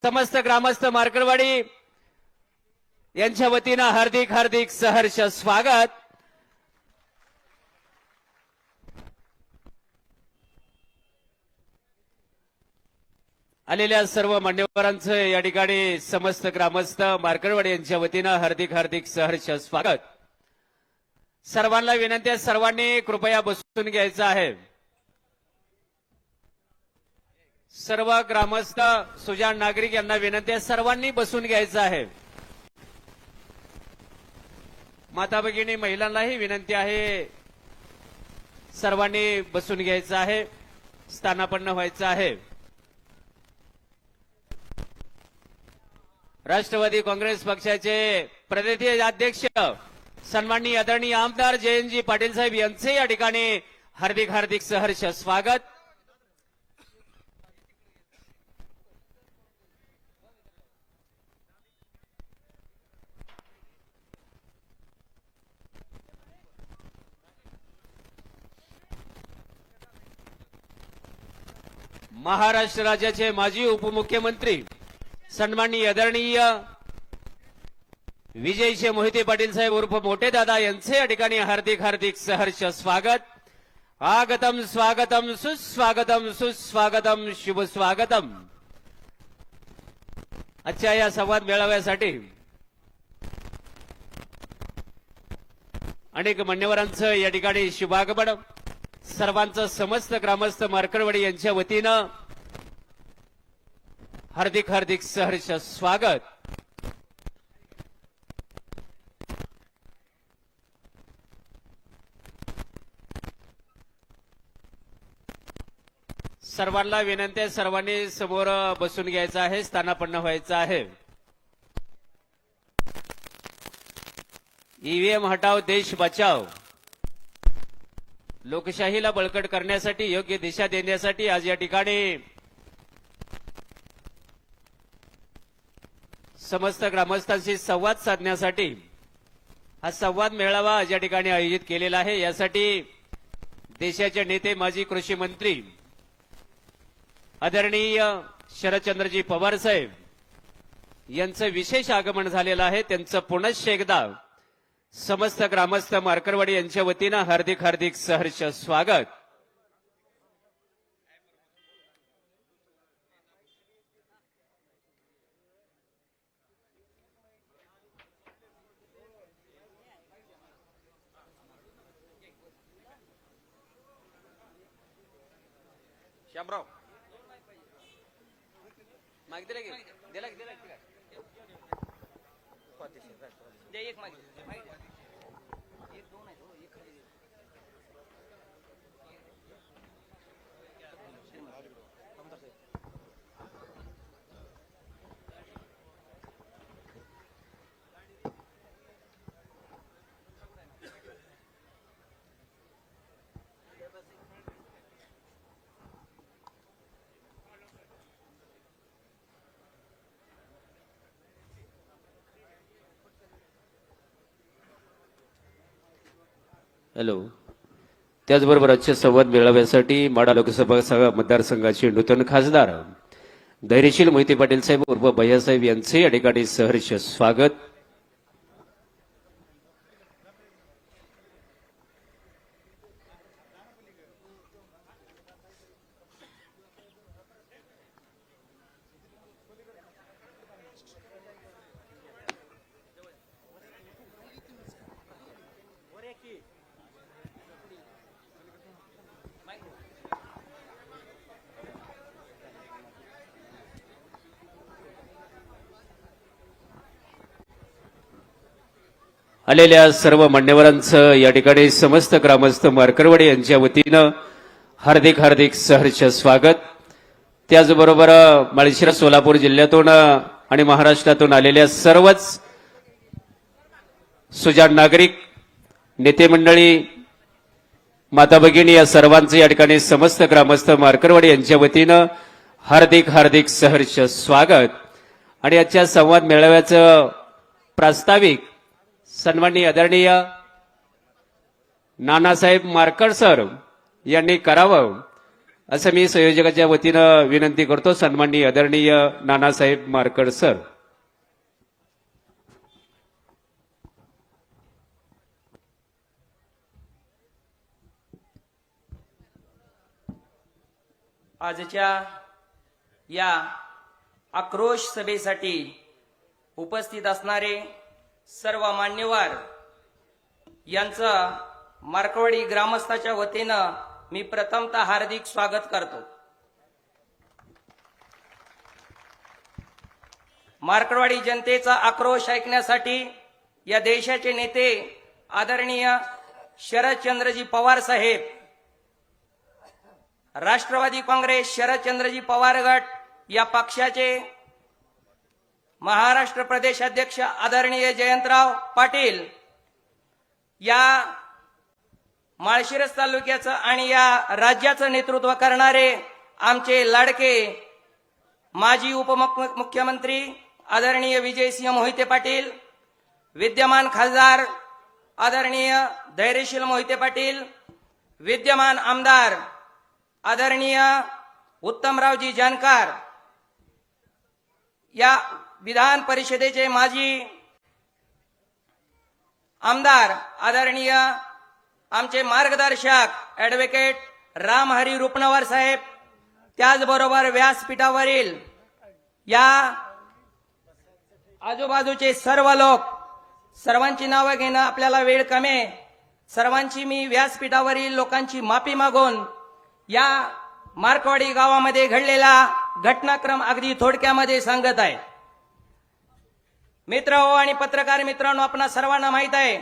समस्त ग्रामस्थ मार्कळवाडी यांच्या वतीनं हार्दिक हार्दिक सहर्ष स्वागत। आलेल्या सर्व मान्यवरांचं या ठिकाणी समस्त ग्रामस्थ मार्कळवाडी यांच्या वतीनं हार्दिक हार्दिक सहर्ष स्वागत। सर्वांना विनंती आहे, सर्वांनी कृपया बसून घ्यायचं आहे। सर्व ग्रामस्थ सुजाण नागरिक यांना विनंती आहे, सर्वांनी बसून घ्यायचं आहे। माता भगिनी महिलांनाही विनंती आहे, सर्वांनी बसून घ्यायचं आहे, स्थानापन्न व्हायचं आहे। राष्ट्रवादी काँग्रेस पक्षाचे प्रदेश अध्यक्ष सन्माननीय आदरणीय आमदार जयंतजी पाटील साहेब यांचे या ठिकाणी हार्दिक हार्दिक सहर्ष स्वागत। महाराष्ट्र राज्याचे माजी उपमुख्यमंत्री सन्माननीय आदरणीय विजयजी मोहिते पाटील साहेब उर्फ मोठे दादा यांचे या ठिकाणी हार्दिक हार्दिक सहर्ष स्वागत। आगतम स्वागतम सुस्वागतम सुस्वागतम शुभ स्वागतम। आजच्या या संवाद मेळाव्यासाठी अनेक मान्यवरांचं या ठिकाणी शुभागमन। सर्वांचं समस्त ग्रामस्थ मार्कळवाडी यांच्या वतीनं हार्दिक हार्दिक सहर्ष स्वागत। सर्वांना विनंती आहे, सर्वांनी समोर बसून घ्यायचं आहे, स्थानापन्न व्हायचं आहे। ईव्हीएम हटाव देश बचाव। लोकशाहीला बळकट करण्यासाठी, योग्य दिशा देण्यासाठी आज या ठिकाणी समस्त ग्रामस्थांशी संवाद साधण्यासाठी हा संवाद मेळावा आज या ठिकाणी आयोजित केलेला आहे। यासाठी देशाचे नेते माजी कृषी मंत्री आदरणीय शरदचंद्रजी पवार साहेब यांचं विशेष आगमन झालेलं आहे। त्यांचं पुनश्च एकदा समस्त ग्रामस्थ मार्कळवाडी यांच्या वतीनं हार्दिक हार्दिक सहर्ष स्वागत। श्यामराव माग दिला दिला दिला एक माग एक दोन आहे एक खाली हॅलो। त्याचबरोबर आजच्या संवाद मेळाव्यासाठी माढा लोकसभा मतदारसंघाचे नूतन खासदार धैर्यशील मोहिते पाटील साहेब उर्फ भैयासाहेब यांचे या ठिकाणी सहर्ष स्वागत। आलेल्या सर्व मान्यवरांचं या ठिकाणी समस्त ग्रामस्थ मार्कळवाडी यांच्या वतीनं हार्दिक हार्दिक सहर्ष स्वागत। त्याचबरोबर माळशिरस सोलापूर जिल्ह्यातून आणि महाराष्ट्रातून आलेल्या सर्वच सुजाण नागरिक, नेते मंडळी, माता भगिनी या सर्वांचे या ठिकाणी समस्त ग्रामस्थ मार्कळवाडी यांच्या वतीनं हार्दिक हार्दिक सहर्ष स्वागत। आणि आजच्या संवाद मेळाव्याचं प्रास्ताविक सन्माननीय आदरणीय नानासाहेब मार्कर सर यांनी करावं असं मी संयोजकाच्या वतीनं विनंती करतो. सन्माननीय आदरणीय नानासाहेब मारकड सर. आजच्या या आक्रोश सभेसाठी उपस्थित असणारे सर्व मान्यवर यांचं मार्कवाडी ग्रामस्थाच्या वतीनं मी प्रथमतः हार्दिक स्वागत करतो. मार्कवाडी जनतेचा आक्रोश ऐकण्यासाठी या देशाचे नेते आदरणीय शरदचंद्रजी पवार साहेब, राष्ट्रवादी काँग्रेस शरदचंद्रजी पवार गट या पक्षाचे महाराष्ट्र प्रदेश अध्यक्ष आदरणीय जयंतराव पाटील, या माळशिरस तालुक्याचं आणि या राज्याचं नेतृत्व करणारे आमचे लाडके माजी उपमुख्यमंत्री आदरणीय विजयसिंह मोहिते पाटील, विद्यमान खासदार आदरणीय धैर्यशील मोहिते पाटील, विद्यमान आमदार आदरणीय उत्तमरावजी जानकर, या विधान परिषदेचे माजी आमदार आदरणीय आमचे मार्गदर्शक ॲडव्होकेट रामहरी रुपनवर साहेब, त्याचबरोबर व्यासपीठावरील या आजूबाजूचे सर्व लोक, सर्वांची नावं घेणं आपल्याला वेळ कमी, सर्वांची मी व्यासपीठावरील लोकांची माफी मागून या मार्कवाडी गावामध्ये घडलेला घटनाक्रम अगदी थोडक्यामध्ये सांगत आहे. मित्र हो आणि पत्रकार मित्रांनो, आपणा सर्वांना माहित आहे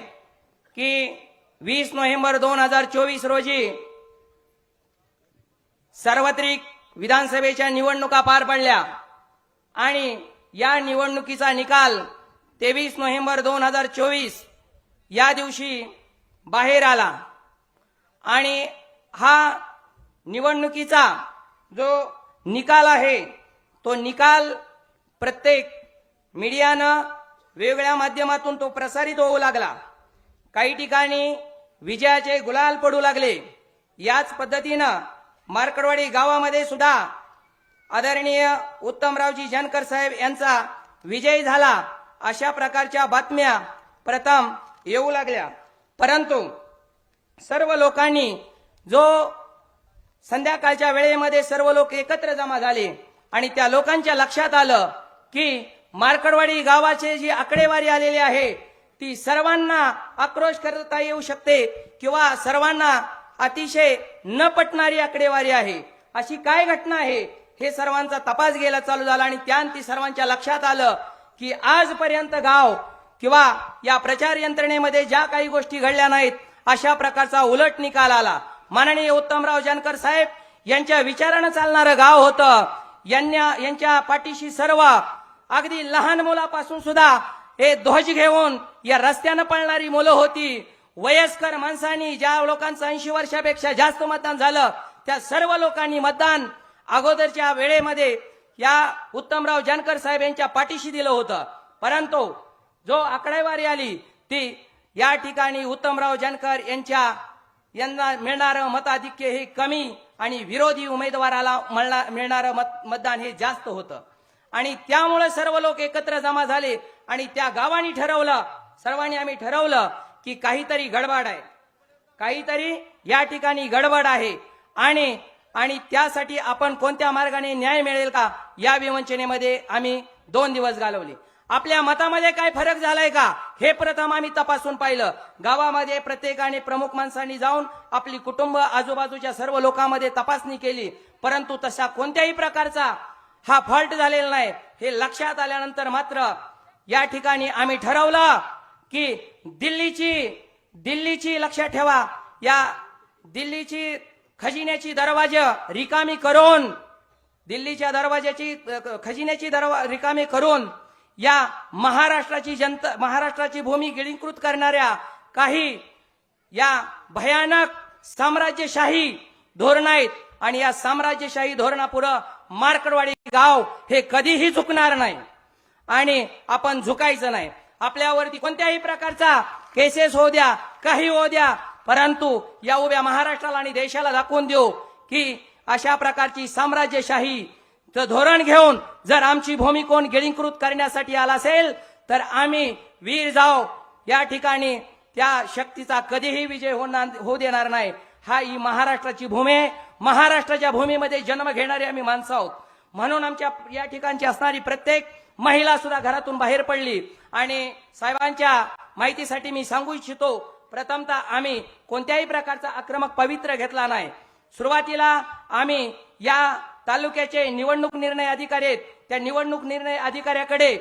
की 20 नोव्हेंबर 2024 रोजी सार्वत्रिक विधानसभेच्या निवडणुका पार पडल्या आणि या निवडणुकीचा निकाल 23 नोव्हेंबर 2024 या दिवशी बाहेर आला आणि हा निवडणुकीचा जो निकाल आहे तो निकाल प्रत्येक मीडियानं वेगवेगळ्या माध्यमातून तो प्रसारित होऊ लागला. काही ठिकाणी विजयाचे गुलाल पडू लागले. याच पद्धतीनं मार्कवाडी गावामध्ये सुद्धा आदरणीय उत्तमरावजी जानकर साहेब यांचा विजय झाला, अशा प्रकारच्या बातम्या प्रथम येऊ लागल्या. परंतु सर्व लोकांनी जो संध्याकाळच्या वेळेमध्ये सर्व लोक एकत्र जमा झाले आणि त्या लोकांच्या लक्षात आलं की मार्कवाडी गावाचे जी आकडेवारी आलेली आहे ती सर्वांना आक्रोश करता येऊ शकते किंवा सर्वांना अतिशय न पटणारी आकडेवारी आहे. अशी काय घटना आहे हे सर्वांचा तपास घ्यायला चालू झाला आणि त्यानंतर सर्वांच्या लक्षात आलं की आजपर्यंत गाव किंवा या प्रचार यंत्रणेमध्ये ज्या काही गोष्टी घडल्या नाहीत अशा प्रकारचा उलट निकाल आला. माननीय उत्तमराव जानकर साहेब यांच्या विचारानं चालणारं गाव होतं. यांच्या पाठीशी सर्व अगदी लहान मुलापासून सुद्धा हे ध्वज घेऊन या रस्त्यानं पळणारी मुलं होती. वयस्कर माणसांनी, ज्या लोकांचं 80 वर्षापेक्षा जास्त मतदान झालं त्या सर्व लोकांनी मतदान अगोदरच्या वेळेमध्ये या उत्तमराव जानकर साहेब यांच्या पाठीशी दिलं होतं. परंतु जो आकडेवारी आली ती या ठिकाणी उत्तमराव जानकर यांना मिळणारं मताधिक्य हे कमी आणि विरोधी उमेदवाराला मिळणारं मतदान हे जास्त होतं आणि त्यामुळे सर्व लोक एकत्र जमा झाले आणि त्या गावाने ठरवलं, सर्वांनी आम्ही ठरवलं की काहीतरी गडबड आहे, काहीतरी या ठिकाणी गडबड आहे आणि त्यासाठी आपण कोणत्या मार्गाने न्याय मिळेल का या विवंचनेमध्ये आम्ही 2 दिवस घालवले. आपल्या मतामध्ये काय फरक झालाय का हे प्रथम आम्ही तपासून पाहिलं. गावामध्ये प्रत्येकाने प्रमुख माणसांनी जाऊन आपली कुटुंब आजूबाजूच्या सर्व लोकांमध्ये तपासणी केली, परंतु तसा कोणत्याही प्रकारचा हा फॉल्ट झालेला नाही. हे लक्षात आल्यानंतर मात्र या ठिकाणी आम्ही ठरवलं की दिल्लीची लक्षात ठेवा, या दिल्लीची खजिन्याची दरवाजा रिकामी करून, दिल्लीच्या दरवाजाची खजिन्याची रिकामी करून या महाराष्ट्राची भूमी गिळंकृत करणाऱ्या काही या भयानक साम्राज्यशाही धोरण आहेत आणि या साम्राज्यशाही धोरणापुढे मार्कवाडी गाव हे कधीही झुकणार नाही आणि आपण झुकायचं नाही. आपल्यावरती कोणत्याही प्रकारचा केसेस होऊ द्या, काही होऊ द्या, परंतु या उभ्या महाराष्ट्राला आणि देशाला दाखवून देऊ की अशा प्रकारची साम्राज्यशाही धोरण घेऊन जर आमची भूमी कोण गिळंकृत करण्यासाठी आला असेल तर आम्ही वीर जाव या ठिकाणी त्या शक्तीचा कधीही विजय होऊ देणार नाही. ही महाराष्ट्राची भूमी आहे. महाराष्ट्राच्या भूमीमध्ये जन्म घेणारे आम्ही माणसं आहोत. म्हणून आमच्या या ठिकाणची असणारी प्रत्येक महिला सुद्धा घरातून बाहेर पडली. आणि साहेबांच्या माहितीसाठी मी सांगू इच्छितो, प्रथमतः आम्ही कोणत्याही प्रकारचा आक्रमक पवित्र घेतला नाही. सुरुवातीला आम्ही या तालुक्याचे निवडणूक निर्णय अधिकारी आहेत, त्या निवडणूक निर्णय अधिकाऱ्याकडे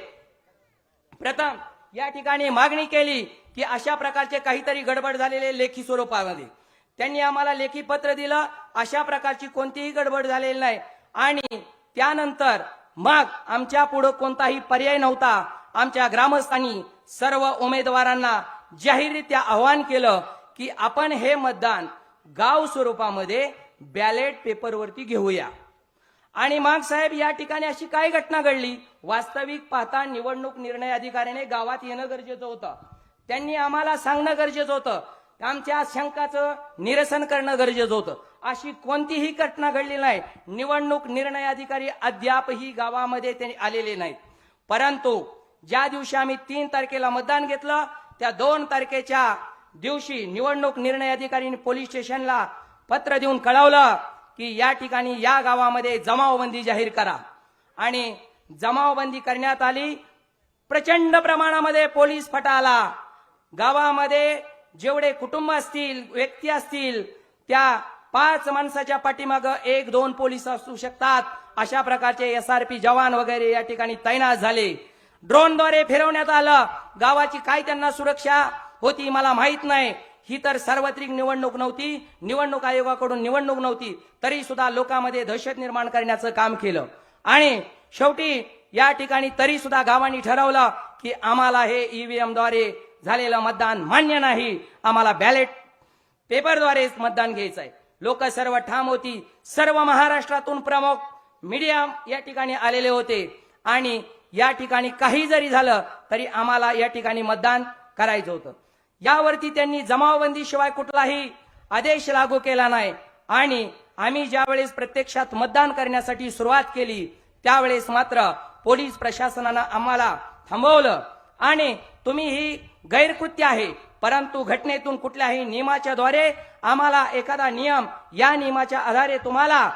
प्रथम या ठिकाणी मागणी केली की अशा प्रकारचे काहीतरी गडबड झालेले लेखी स्वरूपामध्ये. त्यांनी आम्हाला लेखी पत्र दिलं, अशा प्रकारची कोणतीही गडबड झालेली नाही. आणि त्यानंतर मग आमच्या पुढे कोणताही पर्याय नव्हता. आमच्या ग्रामस्थांनी सर्व उमेदवारांना जाहीररित्या आवाहन केलं की आपण हे मतदान गाव स्वरूपामध्ये बॅलेट पेपरवरती घेऊया. आणि मग साहेब या ठिकाणी अशी काय घटना घडली, वास्तविक पाहता निवडणूक निर्णय अधिकाऱ्याने गावात येणं गरजेचं होतं. त्यांनी आम्हाला सांगणं गरजेचं होतं, आमच्या शंकाचं निरसन करणं गरजेचं होतं. अशी कोणतीही घटना घडली नाही. निवडणूक निर्णय अधिकारी अद्यापही गावामध्ये त्यांनी आलेले नाहीत. परंतु ज्या दिवशी आम्ही 3 तारखेला मतदान घेतलं, त्या 2 तारखेच्या दिवशी निवडणूक निर्णय अधिकाऱ्यांनी पोलीस स्टेशनला पत्र देऊन कळवलं की या ठिकाणी या गावामध्ये जमावबंदी जाहीर करा. आणि जमावबंदी करण्यात आली. प्रचंड प्रमाणामध्ये पोलीस फटा आला. गावामध्ये जेवढे कुटुंब असतील, व्यक्ती असतील, त्या 5 माणसाच्या पाठीमागं 1-2 पोलीस असू शकतात. अशा प्रकारचे SRP जवान वगैरे या ठिकाणी तैनात झाले. ड्रोनद्वारे फिरवण्यात आलं. गावाची काय त्यांना सुरक्षा होती मला माहित नाही. ही तर सार्वत्रिक निवडणूक नव्हती, निवडणूक आयोगाकडून निवडणूक नव्हती, तरी सुद्धा लोकांमध्ये दहशत निर्माण करण्याचं काम केलं. आणि शेवटी या ठिकाणी तरी सुद्धा गावांनी ठरवलं की आम्हाला हे EVM द्वारे झालेलं मतदान मान्य नाही, आम्हाला बॅलेट पेपरद्वारेच मतदान घ्यायचं आहे. लोक सर्व ठाम होती. सर्व महाराष्ट्रातून प्रमुख मीडिया या ठिकाणी आलेले होते. आणि या ठिकाणी काही जरी झालं तरी आम्हाला या ठिकाणी मतदान करायचं होतं. यावरती त्यांनी जमावबंदी शिवाय कुठलाही आदेश लागू केला नाही. आणि आम्ही ज्यावेळेस प्रत्यक्षात मतदान करण्यासाठी सुरुवात केली त्यावेळेस मात्र पोलीस प्रशासनानं आम्हाला थांबवलं. आणि तुम्ही ही गैरकृत्य आहे, परंतु घटनेतून कुठल्याही नियमाच्या द्वारे आम्हाला एखादा नियम, या नियमाच्या आधारे तुम्हाला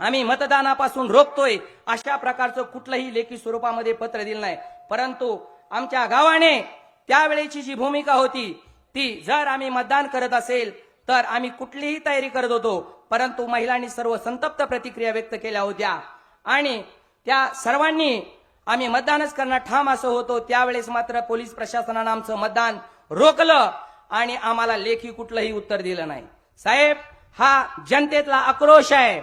आम्ही मतदानापासून रोखतोय, अशा प्रकारचं कुठलंही लेखी स्वरूपामध्ये पत्र दिलं नाही. परंतु आमच्या गावाने त्यावेळेची जी भूमिका होती ती, जर आम्ही मतदान करत असेल तर आम्ही कुठलीही तयारी करत होतो. परंतु महिलांनी सर्व संतप्त प्रतिक्रिया व्यक्त केल्या होत्या आणि त्या सर्वांनी आम्ही मतदानच करणार ठाम असं होतो. त्यावेळेस मात्र पोलीस प्रशासनानं आमचं मतदान रोखलं आणि आम्हाला लेखी कुठलंही उत्तर दिलं नाही. साहेब, हा जनतेतला आक्रोश आहे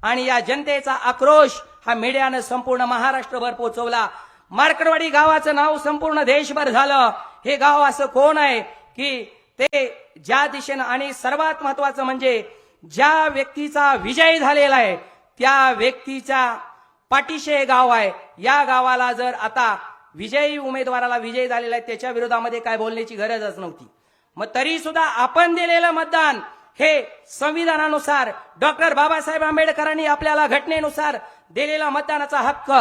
आणि या जनतेचा आक्रोश हा मीडियानं संपूर्ण महाराष्ट्रभर पोहोचवला. मार्कडवाडी गावाचं नाव संपूर्ण देशभर झालं. हे गाव असं कोण आहे की ते ज्या दिशेनं, आणि सर्वात महत्वाचं म्हणजे ज्या व्यक्तीचा विजय झालेला आहे त्या व्यक्तीच्या पाठीशी हे गाव आहे. या गावाला जर आता विजयी उमेदवाराला विजय झालेला आहे त्याच्या विरोधामध्ये काय बोलण्याची गरजच नव्हती. मग तरी सुद्धा आपण दिलेलं मतदान हे संविधानानुसार, डॉक्टर बाबासाहेब आंबेडकरांनी आपल्याला घटनेनुसार दिलेला मतदानाचा हक्क,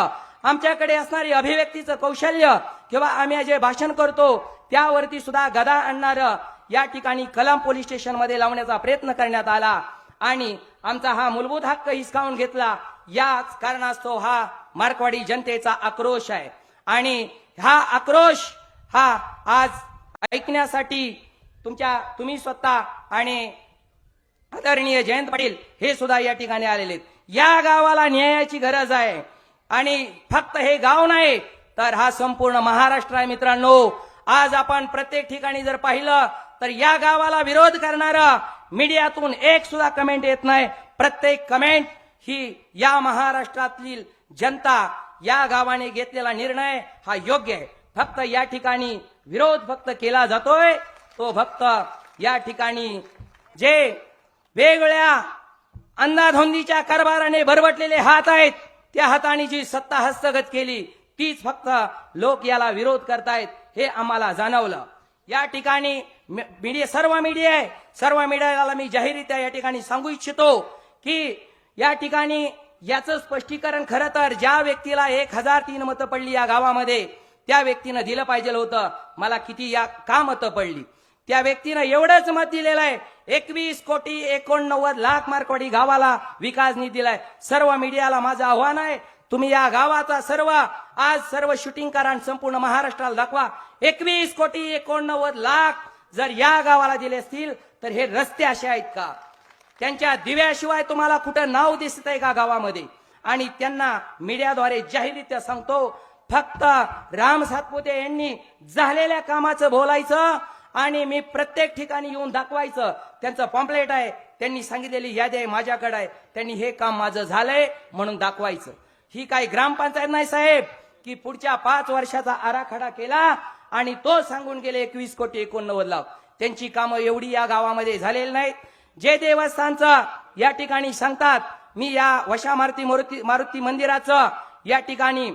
आमच्याकडे असणारी अभिव्यक्तीचं कौशल्य किंवा आम्ही जे भाषण करतो त्यावरती सुद्धा गदा आणणारं या ठिकाणी कलम पोलीस स्टेशनमध्ये लावण्याचा प्रयत्न करण्यात आला आणि आमचा हा मूलभूत हक्क हिसकावून घेतला. याच कारणास्तव हा मार्कवाडी जनतेचा आक्रोश आहे आणि हा आक्रोश हा आज ऐकण्यासाठी तुम्ही स्वतः आणि आदरणीय जयंत पाटील हे सुद्धा या ठिकाणी आलेले आहेत. या गावाला न्यायाची गरज आहे आणि फक्त हे गाव नाही तर हा संपूर्ण महाराष्ट्र आहे. मित्रांनो, आज आपण प्रत्येक ठिकाणी जर पाहिलं तर या गावाला विरोध करणारा मीडियातून एक सुद्धा कमेंट येत नाही. प्रत्येक कमेंट ही या महाराष्ट्रातील जनता, या गावाने घेतलेला निर्णय हा योग्य आहे. फक्त या ठिकाणी विरोध फक्त केला जातोय तो फक्त या ठिकाणी जे वेगवेगळ्या अंधाधुंदीच्या कारभाराने भरवटलेले हात आहेत त्या हाताने जी सत्ता हस्तगत केली तीच फक्त लोक याला विरोध करतायत हे आम्हाला जाणवलं. या ठिकाणी सर्व मीडियाला मी जाहीररित्या या ठिकाणी सांगू इच्छितो की या ठिकाणी याचं स्पष्टीकरण खरं तर ज्या व्यक्तीला 1003 मतं पडली या गावामध्ये त्या व्यक्तीनं दिलं पाहिजे होतं. मला किती का मतं पडली, त्या व्यक्तीनं एवढंच मत दिलेलं आहे, 21,89,00,000 मार्कवाडी गावाला विकास निधी दिलाय. सर्व मीडियाला माझं आव्हान आहे, तुम्ही या गावाचा सर्व शूटिंगकारांना संपूर्ण महाराष्ट्राला दाखवा. 21,89,00,000 जर या गावाला दिले असतील तर हे रस्ते असे आहेत का? त्यांच्या दिव्याशिवाय तुम्हाला कुठं नाव दिसतंय का गावामध्ये? आणि त्यांना मीडियाद्वारे जाहीररित्या सांगतो, फक्त राम सातपुते यांनी झालेल्या कामाचं बोलायचं आणि मी प्रत्येक ठिकाणी येऊन दाखवायचं. त्यांचं पॉम्पलेट आहे, त्यांनी सांगितलेली यादी आहे माझ्याकडे आहे, त्यांनी हे काम माझं झालंय म्हणून दाखवायचं. ही काही ग्रामपंचायत नाही साहेब की पुढच्या 5 वर्षाचा आराखडा केला आणि तो सांगून गेले 21,89,00,000. त्यांची कामं एवढी या गावामध्ये झालेली नाहीत. जे देवस्थानचं या ठिकाणी सांगतात, मी या वशा मारुती मंदिराचं या ठिकाणी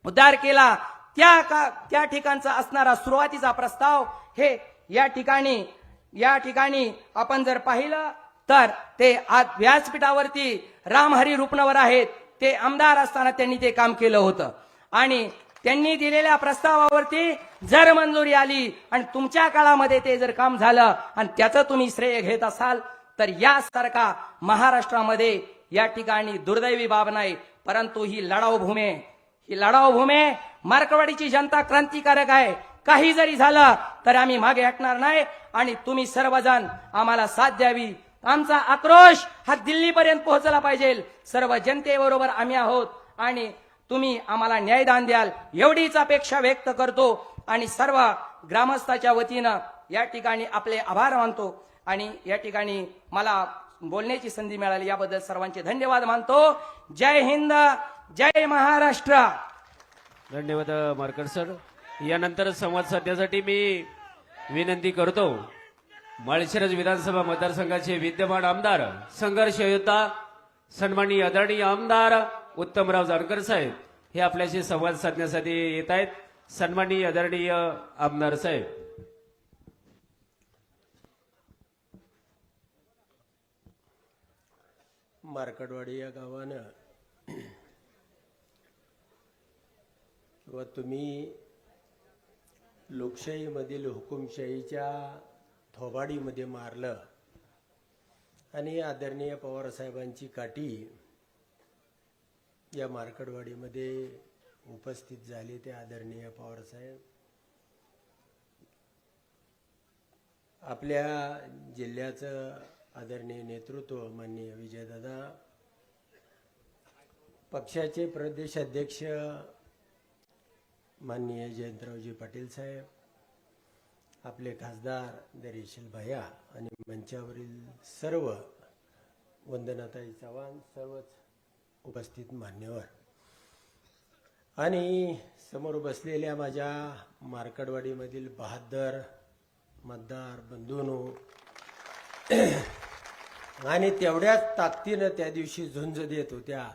उद्धार केला, त्या ठिकाणचा असणारा सुरुवातीचा प्रस्ताव हे या ठिकाणी आपण जर पाहिलं तर ते आज व्यासपीठावरती रामहरी रुपनवर आहेत. ते आमदार असताना त्यांनी ते काम केलं होतं आणि त्यांनी दिलेल्या प्रस्तावावरती जर मंजुरी आली आणि तुमच्या काळामध्ये ते जर काम झालं आणि त्याचं तुम्ही श्रेय घेत असाल तर यासारखा महाराष्ट्रामध्ये या ठिकाणी दुर्दैवी बाब नाही. परंतु ही लढाऊ भूमी मार्कवाडीची जनता क्रांतिकारक आहे. काही जरी झालं तर आम्ही मागे हटणार नाही आणि तुम्ही सर्वजण आम्हाला साथ द्यावी. आमचा आक्रोश हा दिल्लीपर्यंत पोहोचला पाहिजे. सर्व जनतेबरोबर आम्ही आहोत आणि तुम्ही आम्हाला न्यायदान द्याल एवढीच अपेक्षा व्यक्त करतो आणि सर्व ग्रामस्थाच्या वतीनं या ठिकाणी आपले आभार मानतो आणि या ठिकाणी मला बोलण्याची संधी मिळाली याबद्दल सर्वांचे धन्यवाद मानतो. जय हिंद, जय महाराष्ट्र. धन्यवाद मार्कर सर. यानंतर संवाद साधण्यासाठी मी विनंती करतो माळशिरस विधानसभा मतदारसंघाचे विद्यमान आमदार संघर्ष योद्धा सन्माननीय आदरणीय आमदार उत्तमराव जानकर साहेब हे आपल्याशी संवाद साधण्यासाठी येत आहेत. सन्माननीय आदरणीय आमदार साहेब. मार्कडवाडी या गावानं व तुम्ही लोकशाहीमधील हुकुमशाहीच्या थोबाडीमध्ये मारलं आणि आदरणीय पवारसाहेबांची काठी या मार्कडवाडीमध्ये उपस्थित झाली. ते आदरणीय पवारसाहेब आपल्या जिल्ह्याचं आदरणीय नेतृत्व माननीय विजयदादा, पक्षाचे प्रदेश अध्यक्ष माननीय जयंतरावजी पाटील साहेब, आपले खासदार दरेशील भैया आणि मंचावरील सर्व वंदनाताई चव्हाण, सर्वच उपस्थित मान्यवर आणि समोर बसलेल्या माझ्या मार्कडवाडीमधील 72 मतदार बंधूंनो आणि तेवढ्याच ताकदीनं त्या दिवशी झुंज देत होत्या,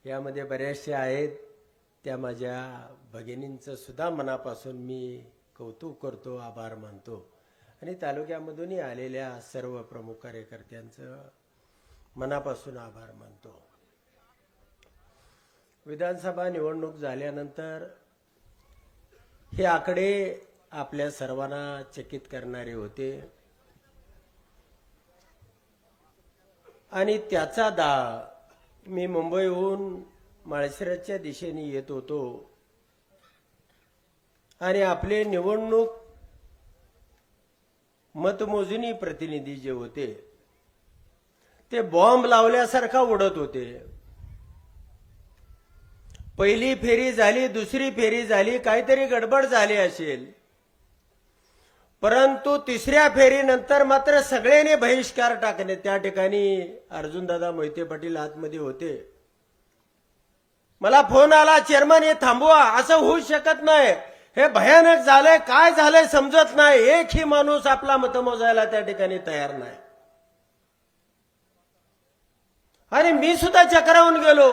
यामध्ये बऱ्याचशा आहेत. त्या माझ्या भगिनींचं सुद्धा मनापासून मी कौतुक करतो, आभार मानतो आणि तालुक्यामधूनही आलेल्या सर्व प्रमुख कार्यकर्त्यांचं मनापासून आभार मानतो. विधानसभा निवडणूक झाल्यानंतर हे आकडे आपल्या सर्वांना चकित करणारे होते आणि त्याचा मी मुंबईहून माळशिरसच्या दिशेने येत होतो आणि आपले निवडणूक मतमोजणी प्रतिनिधी जे होते ते बॉम्ब लावल्यासारखा उडत होते. पहिली फेरी झाली, दुसरी फेरी झाली, काहीतरी गडबड झाली असेल, परंतु तिसऱ्या फेरीनंतर मात्र सगळ्यांनी बहिष्कार टाकणे. त्या ठिकाणी अर्जुनदादा मोहिते पाटील आतमध्ये होते. मला फोन आला, चेअरमन हे थांबवा, असं होऊ शकत नाही, हे भयानक झालंय, काय झालंय समजत नाही. एकही माणूस आपला मत मोजायला त्या ठिकाणी तयार नाही आणि मी सुद्धा चक्रावून गेलो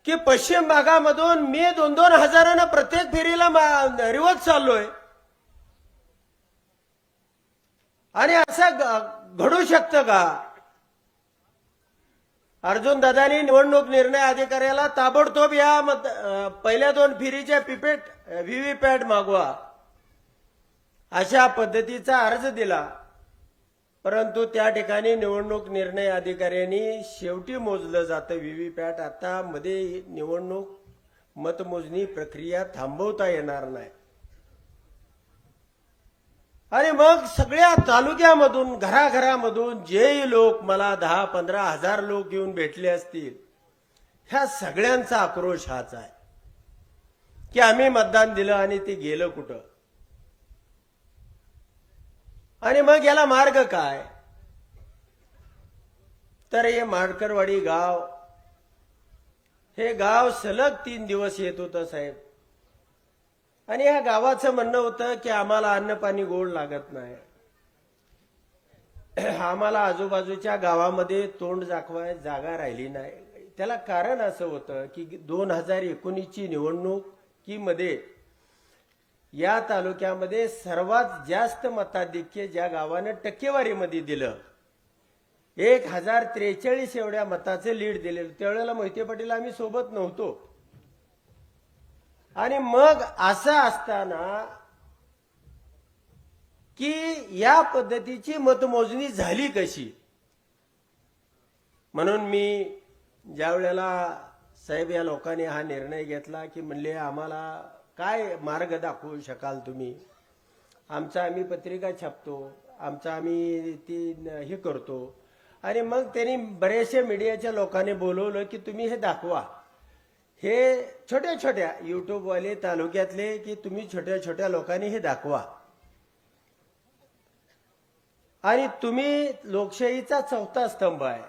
की पश्चिम भागामधून मी 2-2 हजारांना प्रत्येक फेरीला रिवर्स चाललोय आणि असा घडू शकतं का? अर्जुन दादांनी निवडणूक निर्णय अधिकाऱ्याला ताबडतोब या पहिल्या 2 फेरीच्या व्हीव्हीपॅट मागवा अशा पद्धतीचा अर्ज दिला. परंतु त्या ठिकाणी निवडणूक निर्णय अधिकाऱ्यांनी शेवटी मोजलं जातं व्हीव्हीपॅट. आता मध्ये निवडणूक मतमोजणी प्रक्रिया थांबवता येणार नाही. आणि मग सगळ्या तालुक्यामधून घराघरामधून जेही लोक मला 10-15 हजार लोक येऊन भेटले असतील, ह्या सगळ्यांचा आक्रोश हाच आहे की आम्ही मतदान दिलं आणि ते गेलं कुठं. आणि मग याला मार्ग काय? तर हे माडकरवाडी गाव, हे गाव सलग 3 दिवस येत होतं साहेब. आणि या गावाचं म्हणणं होतं की आम्हाला अन्न पाणी गोड लागत नाही, आम्हाला आजूबाजूच्या गावामध्ये तोंड दाखवाय जागा राहिली नाही. त्याला कारण असं होतं की 2019ची निवडणुकीमध्ये या तालुक्यामध्ये सर्वात जास्त मताधिक्य ज्या गावानं टक्केवारीमध्ये दिलं, 1043 एवढ्या मताचं लीड दिलेलं. त्यावेळेला मोहिते पाटील आम्ही सोबत नव्हतो. आणि मग असं असताना की या पद्धतीची मतमोजणी झाली कशी? म्हणून मी ज्या वेळेला साहेब या लोकांनी हा निर्णय घेतला की म्हणले आम्हाला काय मार्ग दाखवू शकाल तुम्ही? आम्ही पत्रिका छापतो, आम्ही ती हे करतो. आणि मग त्यांनी बरेचशा मीडियाच्या लोकांनी बोलवलं की तुम्ही हे दाखवा. हे छोट्या छोट्या युट्यूबवाले तालुक्यातले की तुम्ही छोट्या छोट्या लोकांनी हे दाखवा. आणि तुम्ही लोकशाहीचा 4था स्तंभ आहे.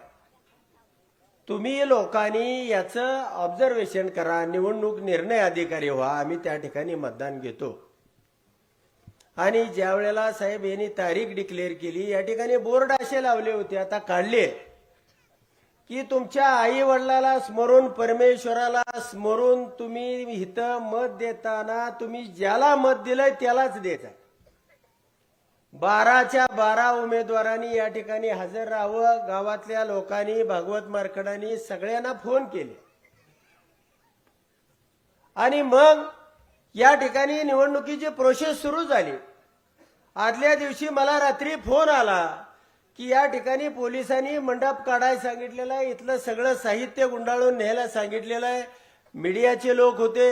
तुम्ही लोकांनी याचं ऑब्झर्वेशन करा, निवडणूक निर्णय अधिकारी व्हा, आम्ही त्या ठिकाणी मतदान घेतो. आणि ज्या वेळेला साहेब यांनी तारीख डिक्लेअर केली, या ठिकाणी बोर्ड असे लावले होते, आता काढले की तुमच्या आई वडिलाला स्मरून, परमेश्वराला स्मरून तुम्ही इथं मत देताना तुम्ही ज्याला मत दिलंय त्यालाच द्यायचं. 12च्या 12 उमेदवारांनी या ठिकाणी हजर राहावं. गावातल्या लोकांनी, भागवत मार्कडांनी सगळ्यांना फोन केले. आणि मग या ठिकाणी निवडणुकीची प्रोसेस सुरू झाली. आदल्या दिवशी मला रात्री फोन आला की या ठिकाणी पोलिसांनी मंडप काढायला सांगितलेलं आहे, इथलं सगळं साहित्य गुंडाळून न्यायला सांगितलेलं आहे. मीडियाचे लोक होते,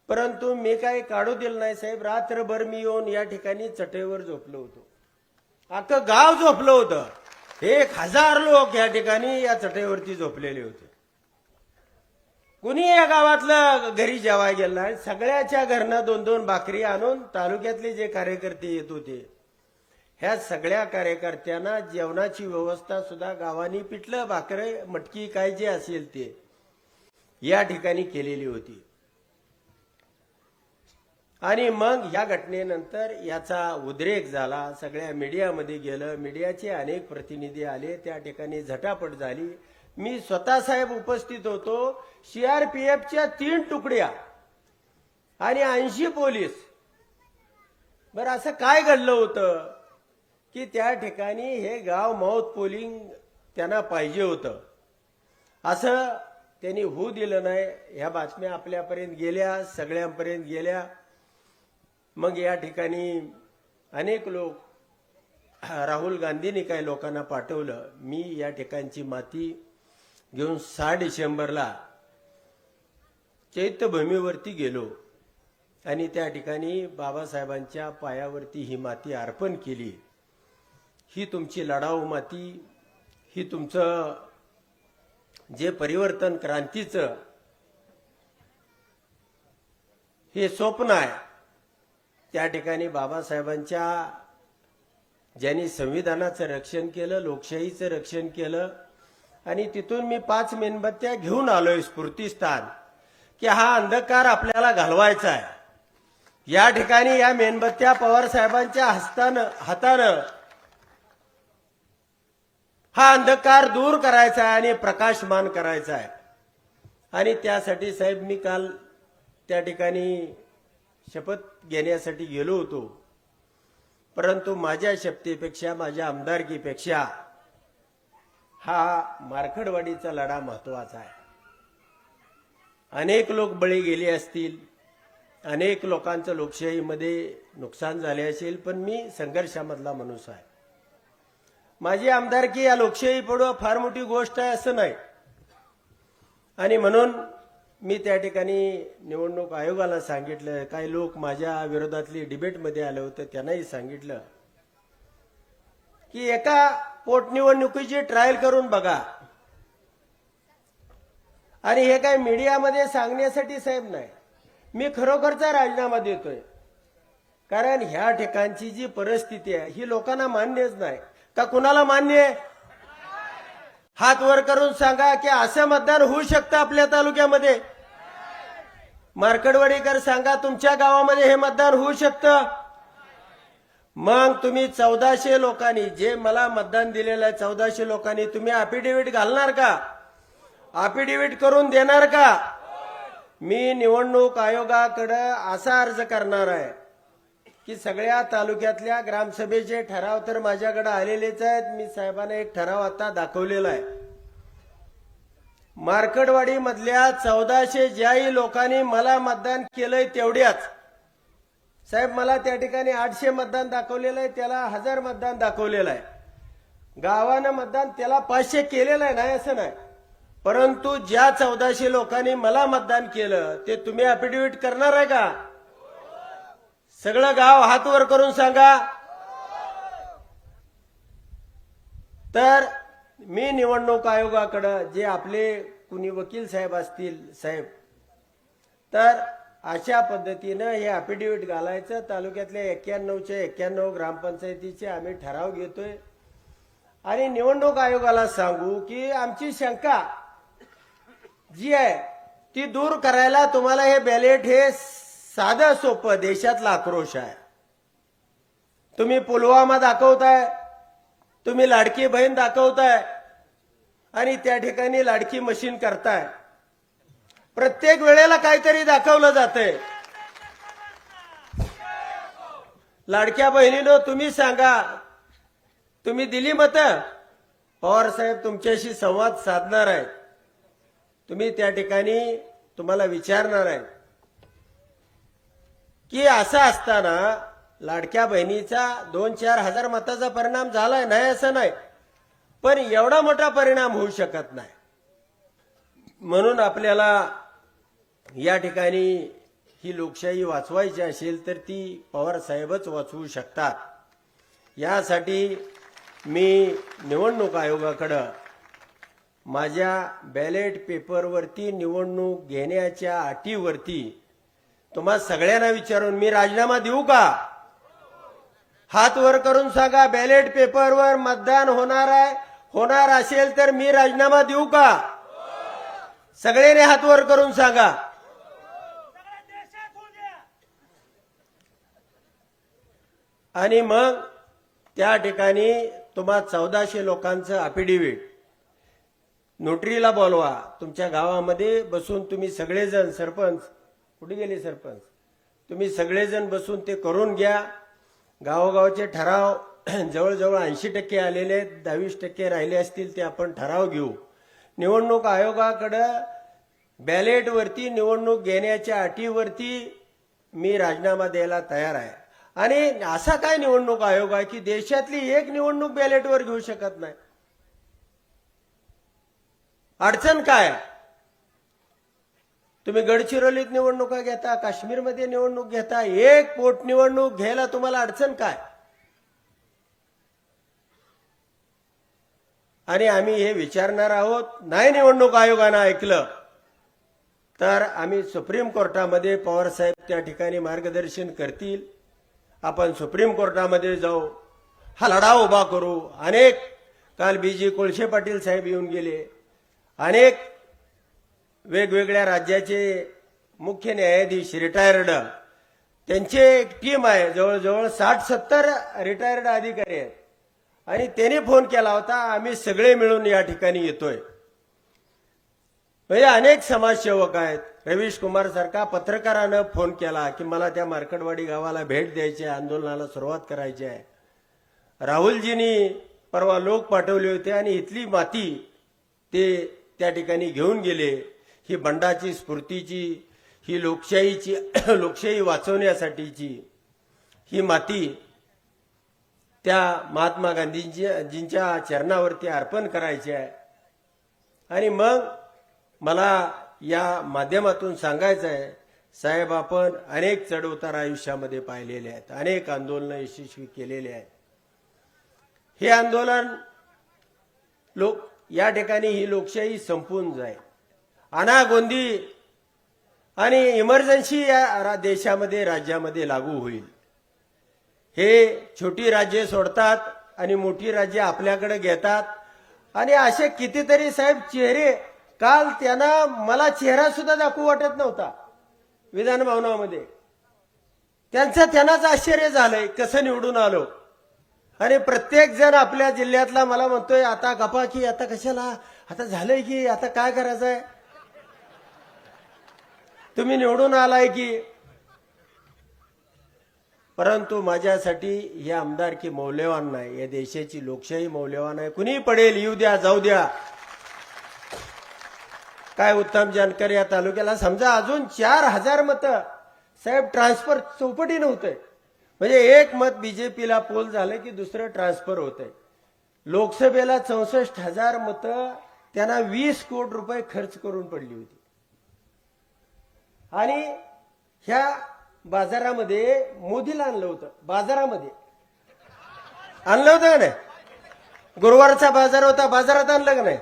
परंतु मी काही काढू दिलं नाही साहेब. रात्रभर मी येऊन या ठिकाणी चटईवर झोपलो होतो. अख्खं गाव झोपलं होतं. 1000 लोक या ठिकाणी या चटईवरती झोपलेले होते. कुणी या गावातलं घरी जेवाय गेलं नाही. सगळ्याच्या घरनं 2-2 भाकरी आणून तालुक्यातले जे कार्यकर्ते येत होते, ह्या सगळ्या कार्यकर्त्यांना जेवणाची व्यवस्था सुद्धा गावानी पिठलं, भाकरे, मटकी काय जे असेल ते या ठिकाणी केलेली होती. आणि मग या घटनेनंतर याचा उद्रेक झाला, सगळ्या मीडियामध्ये गेलं. मीडियाचे अनेक प्रतिनिधी आले, त्या ठिकाणी झटापट झाली. मी स्वतः साहेब उपस्थित होतो. सीआरपीएफच्या 3 तुकड्या आणि 80 पोलीस. बरं, असं काय घडलं होतं की त्या ठिकाणी हे गाव माउथ पोलिंग त्यांना पाहिजे होतं, असं त्यांनी होऊ दिलं नाही. ह्या बातम्या आपल्यापर्यंत गेल्या, सगळ्यांपर्यंत गेल्या. मग या ठिकाणी अनेक लोक, राहुल गांधींनी काही लोकांना पाठवलं. मी या ठिकाणची माती घेऊन 6 डिसेंबरला चैत्यभूमीवरती गेलो आणि त्या ठिकाणी बाबासाहेबांच्या पायावरती ही माती अर्पण केली. ही तुमची लढाऊ माती, ही तुमचं जे परिवर्तन क्रांतीचं हे स्वप्न आहे, त्या ठिकाणी बाबासाहेबांच्या ज्यांनी संविधानाचं रक्षण केलं, लोकशाहीचं रक्षण केलं. आणि तिथून मी 5 मेणबत्त्या घेऊन आलोय स्फूर्तीस्थान, की हा अंधकार आपल्याला घालवायचा आहे. या ठिकाणी या मेणबत्त्या पवार साहेबांच्या हातानं हा अंधकार दूर करायचा आहे आणि प्रकाशमान करायचा आहे. आणि त्यासाठी साहेब मी काल त्या ठिकाणी शपथ घेण्यासाठी गेलो होतो. परंतु माझ्या शक्तीपेक्षा माझ्या आमदारकीपेक्षा हा मार्कडवाडीचा लढा महत्वाचा आहे. अनेक लोक बळी गेले असतील, अनेक लोकांचं लोकशाहीमध्ये नुकसान झाले असेल, पण मी संघर्षामधला माणूस आहे. माझी आमदारकी या लोकशाही पुढे फार मोठी गोष्ट आहे असं नाही. आणि म्हणून मी त्या ठिकाणी निवडणूक आयोगाला सांगितलं, काही लोक माझ्या विरोधातली डिबेटमध्ये आले होते, त्यांनाही सांगितलं की एका पोटनिवडणुकीची ट्रायल करून बघा. आणि हे काय मीडियामध्ये सांगण्यासाठी साहेब नाही, मी खरोखरचा राजीनामा देतोय. कारण ह्या ठिकाणची जी परिस्थिती आहे ही लोकांना मान्यच नाही. का कुणाला मान्य आहे? हात वर करून सांगा की असं मतदान होऊ शकतं आपल्या तालुक्यामध्ये. मार्कडवाडीकर सांगा, तुमच्या गावामध्ये हे मतदान होऊ शकतं. मग तुम्ही 1400 लोकांनी जे मला मतदान दिलेलं आहे, 1400 लोकांनी तुम्ही अफिडेव्हिट घालणार का? अफिडेव्हिट करून देणार का? मी निवडणूक आयोगाकडे असा अर्ज करणार आहे की सगळ्या तालुक्यातल्या ग्रामसभेचे ठराव तर माझ्याकडे आलेलेच आहेत. मी साहेबांना एक ठराव आता दाखवलेला आहे. मार्कडवाडी मधल्या 1400 ज्याही लोकांनी मला मतदान केलंय तेवढ्याच, साहेब मला त्या ठिकाणी 800 मतदान दाखवलेलं आहे, त्याला 1000 मतदान दाखवलेलं आहे. गावानं मतदान त्याला 500 केलेलं आहे, नाही असं नाही. परंतु ज्या 1400 लोकांनी मला मतदान केलं ते तुम्ही अफिडेव्हिट करणार आहे का? सगळं गाव हात वर करून सांगा. तर मी निवडणूक आयोगाकडे जे आपले कुणी वकील साहेब असतील साहेब, तर अशा पद्धतीनं हे अफिडेव्हिट घालायचं. तालुक्यातल्या 91च्या 91 ग्रामपंचायतीचे आम्ही ठराव घेतोय आणि निवडणूक आयोगाला सांगू की आमची शंका जी आहे ती दूर करायला तुम्हाला हे बॅलेट हे साधं सोपं, देशातला आक्रोश आहे. तुम्ही पुलवामा दाखवताय, तुम्ही लाडकी बहीण दाखवताय आणि त्या ठिकाणी लाडकी मशीन करताय. प्रत्येक वेळेला काहीतरी दाखवलं जातंय. लाडक्या बहिणीनो तुम्ही सांगा, तुम्ही दिली मतं? पवार साहेब तुमच्याशी संवाद साधणार आहेत. तुम्ही त्या ठिकाणी तुम्हाला विचारणार आहे की असं असताना लाडक्या बहिणीचा 2-4 हजार मताचा परिणाम झालाय, नाही असं नाही, पण एवढा मोठा परिणाम होऊ शकत नाही. म्हणून आपल्याला या ठिकाणी ही लोकशाही वाचवायची असेल तर ती पवार साहेबच वाचवू शकतात. यासाठी मी निवडणूक आयोगाकडे माझ्या बॅलेट पेपरवरती निवडणूक घेण्याच्या अटीवरती तुम्हा सगळ्यांना विचारून मी राजीनामा देऊ का? हात वर करून सांगा, बॅलेट पेपरवर मतदान होणार असेल तर मी राजीनामा देऊ का? सगळ्यांनी हात वर करून सांगा. आणि मग त्या ठिकाणी तुम्हा 1400 लोकांचं अफिडेव्हिट नोटरीला बोलवा. तुमच्या गावामध्ये बसून तुम्ही सगळेजण, सरपंच कुठे गेले सरपंच, तुम्ही सगळेजण बसून ते करून घ्या. गावोगावचे ठराव जवळजवळ 80% आलेले आहेत, 20% राहिले असतील ते आपण ठराव घेऊ. निवडणूक आयोगाकडे बॅलेटवरती निवडणूक घेण्याच्या अटीवरती मी राजीनामा द्यायला तयार आहे. आणि असा काय निवडणूक आयोग आहे की देशातली एक निवडणूक बॅलेटवर घेऊ शकत नाही? अडचण काय? तुम्ही गडचिरोलीत निवडणुका घेता, काश्मीरमध्ये निवडणूक घेता, एक पोटनिवडणूक घ्यायला तुम्हाला अडचण काय? आणि आम्ही हे विचारणार आहोत. नाही निवडणूक आयोगानं ऐकलं तर आम्ही सुप्रीम कोर्टामध्ये, पवार साहेब त्या ठिकाणी मार्गदर्शन करतील, आपण सुप्रीम कोर्टामध्ये जाऊ, हा लढा उभा करू. अनेक काल BG कोळशे पाटील साहेब येऊन गेले, अनेक वेगवेगळ्या राज्याचे मुख्य न्यायाधीश रिटायर्ड, त्यांची एक टीम आहे, जवळजवळ 60-70 रिटायर्ड अधिकारी आहेत. आणि त्यांनी फोन केला होता, आम्ही सगळे मिळून या ठिकाणी येतोय. म्हणजे अनेक समाजसेवक आहेत, रवीश कुमार सारखा पत्रकारानं फोन केला की मला त्या मार्कडवाडी गावाला भेट द्यायची आहे, आंदोलनाला सुरुवात करायची आहे. राहुलजींनी परवा लोक पाठवले होते आणि इथली माती ते त्या ठिकाणी घेऊन गेले. ही बंडाची स्फूर्तीची, ही लोकशाहीची लोकशाही वाचवण्यासाठीची ही माती त्या महात्मा गांधीजींच्या चरणावरती अर्पण करायची आहे. आणि मग मला या माध्यमातून सांगायचं आहे, साहेब आपण अनेक चढउतार आयुष्यामध्ये पाहिलेले आहेत, अनेक आंदोलनं यशस्वी केलेले आहेत. हे आंदोलन या ठिकाणी ही लोकशाही संपून जाईल. अनागोंदी आणि इमर्जन्सी या देशामध्ये राज्यामध्ये लागू होईल. हे छोटी राज्ये सोडतात आणि मोठी राज्ये आपल्याकडे घेतात. आणि असे कितीतरी साहेब चेहरे, काल त्यांना मला चेहरा सुद्धा दाखवू वाटत नव्हता विधान भवनामध्ये. त्यांनाच आश्चर्य झालंय कसं निवडून आलो. आणि प्रत्येक जण आपल्या जिल्ह्यातला मला म्हणतोय आता गप्पा की आता कशाला, आता झालंय की आता काय करायचंय, तुम्ही निवडून आलाय की. परंतु माझ्यासाठी हे आमदारकी मौल्यवान नाही, या देशाची लोकशाही मौल्यवान आहे. कुणी पडेल येऊ द्या जाऊ द्या. काय उत्तम जानकर या तालुक्याला समजा अजून 4,000 मतं साहेब ट्रान्सफर चौपटीनं होतंय. म्हणजे एक मत बीजेपीला पोल झालं की दुसरं ट्रान्सफर होतंय. लोकसभेला 64,000 मतं त्यांना 20 कोटी रुपये खर्च करून पडली होती. आणि ह्या बाजारामध्ये मोदीला आणलं होतं. बाजारामध्ये आणलं होतं का नाही? गुरुवारचा बाजार होता, बाजारात आणलं का नाही?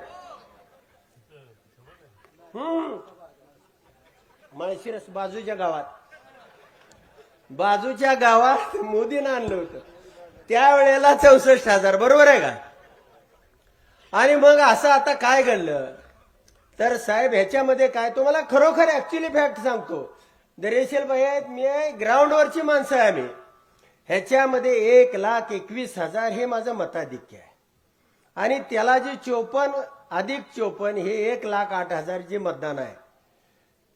माळशिरस बाजूच्या गावात मोदीनं आणलं होतं. त्यावेळेला 64,000, बरोबर आहे का? आणि मग असं आता काय घडलं तर साहेब ह्याच्यामध्ये काय तुम्हाला खरोखर ऍक्च्युली फॅक्ट सांगतो. दरेशील भाई आहेत, मी आहे, ग्राउंडवरची माणसं आहे आम्ही. ह्याच्यामध्ये 1,21,000 हे माझं मताधिक्य आहे. आणि त्याला जे 54 अधिक 54 हे 1,08,000 जे मतदान आहे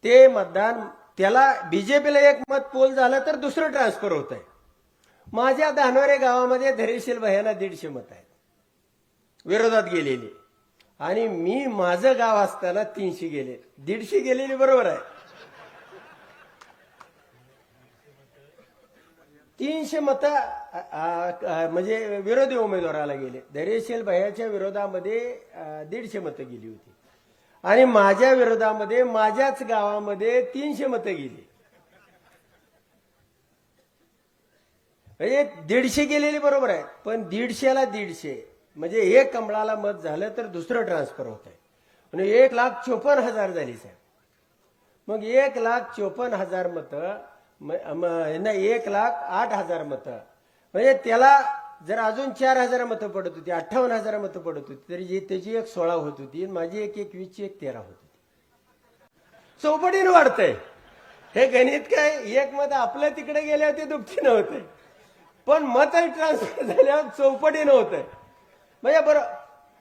ते मतदान त्याला बीजेपीला एक मत पोल झालं तर दुसरं ट्रान्सफर होत आहे. माझ्या धानोरे गावामध्ये धैर्यशील भैयांना 150 मत आहेत विरोधात गेलेली. आणि मी माझं गाव असताना 300 गेले, 150 गेलेली, बरोबर आहे. 300 मतं म्हणजे विरोधी उमेदवाराला गेले. धैर्यशील भैयाच्या विरोधामध्ये 150 मतं गेली होती. आणि माझ्या विरोधामध्ये माझ्याच गावामध्ये 300 मतं गेली. म्हणजे 150 गेलेली, बरोबर आहे. पण 150ला 150 म्हणजे एक कमळाला मत झालं तर दुसरं ट्रान्सफर होत आहे. म्हणजे 1,54,000 झाली साहेब. मग 1,54,000 मतं, 1,08,000 मतं, म्हणजे त्याला जर अजून 4,000 मतं पडत होती, 58,000 मतं पडत होती, तरी त्याची 16 होत होती, माझी 21ची 13 होत होती. चौपटीनं वाढतंय हे गणित. काय एक मत आपल्या तिकडे गेले होते दुपटीनं होते, पण मत ट्रान्सफर झाल्यावर चौपटीनं होतंय. म्हणजे बरं,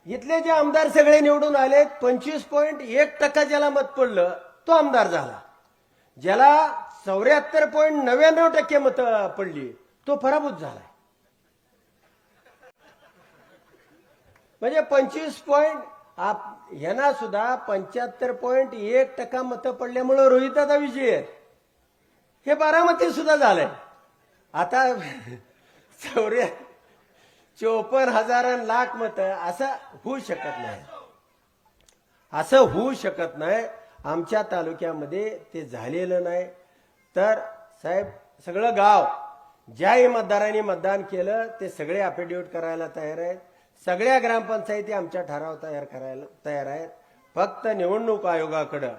इथले जे आमदार सगळे निवडून आले, 25.1% ज्याला मत पडलं तो आमदार झाला. ज्याला 74.99% मतं पडली तो पराभूत झालाय. म्हणजे 25 ह्यांना सुद्धा 75.1% मतं पडल्यामुळे रोहितदादा विजय आहेत. हे बारामती सुद्धा झालंय. आता 54,000 लाख मतं असं होऊ शकत नाही, असं होऊ शकत नाही. आमच्या तालुक्यामध्ये ते झालेलं नाही. तर साहेब सगळं गाव ज्याही मतदारांनी मतदान केलं ते सगळे अफिडेव्हिट करायला तयार आहेत. सगळ्या ग्रामपंचायती आमच्या ठराव करायला तयार आहेत. फक्त निवडणूक आयोगाकडं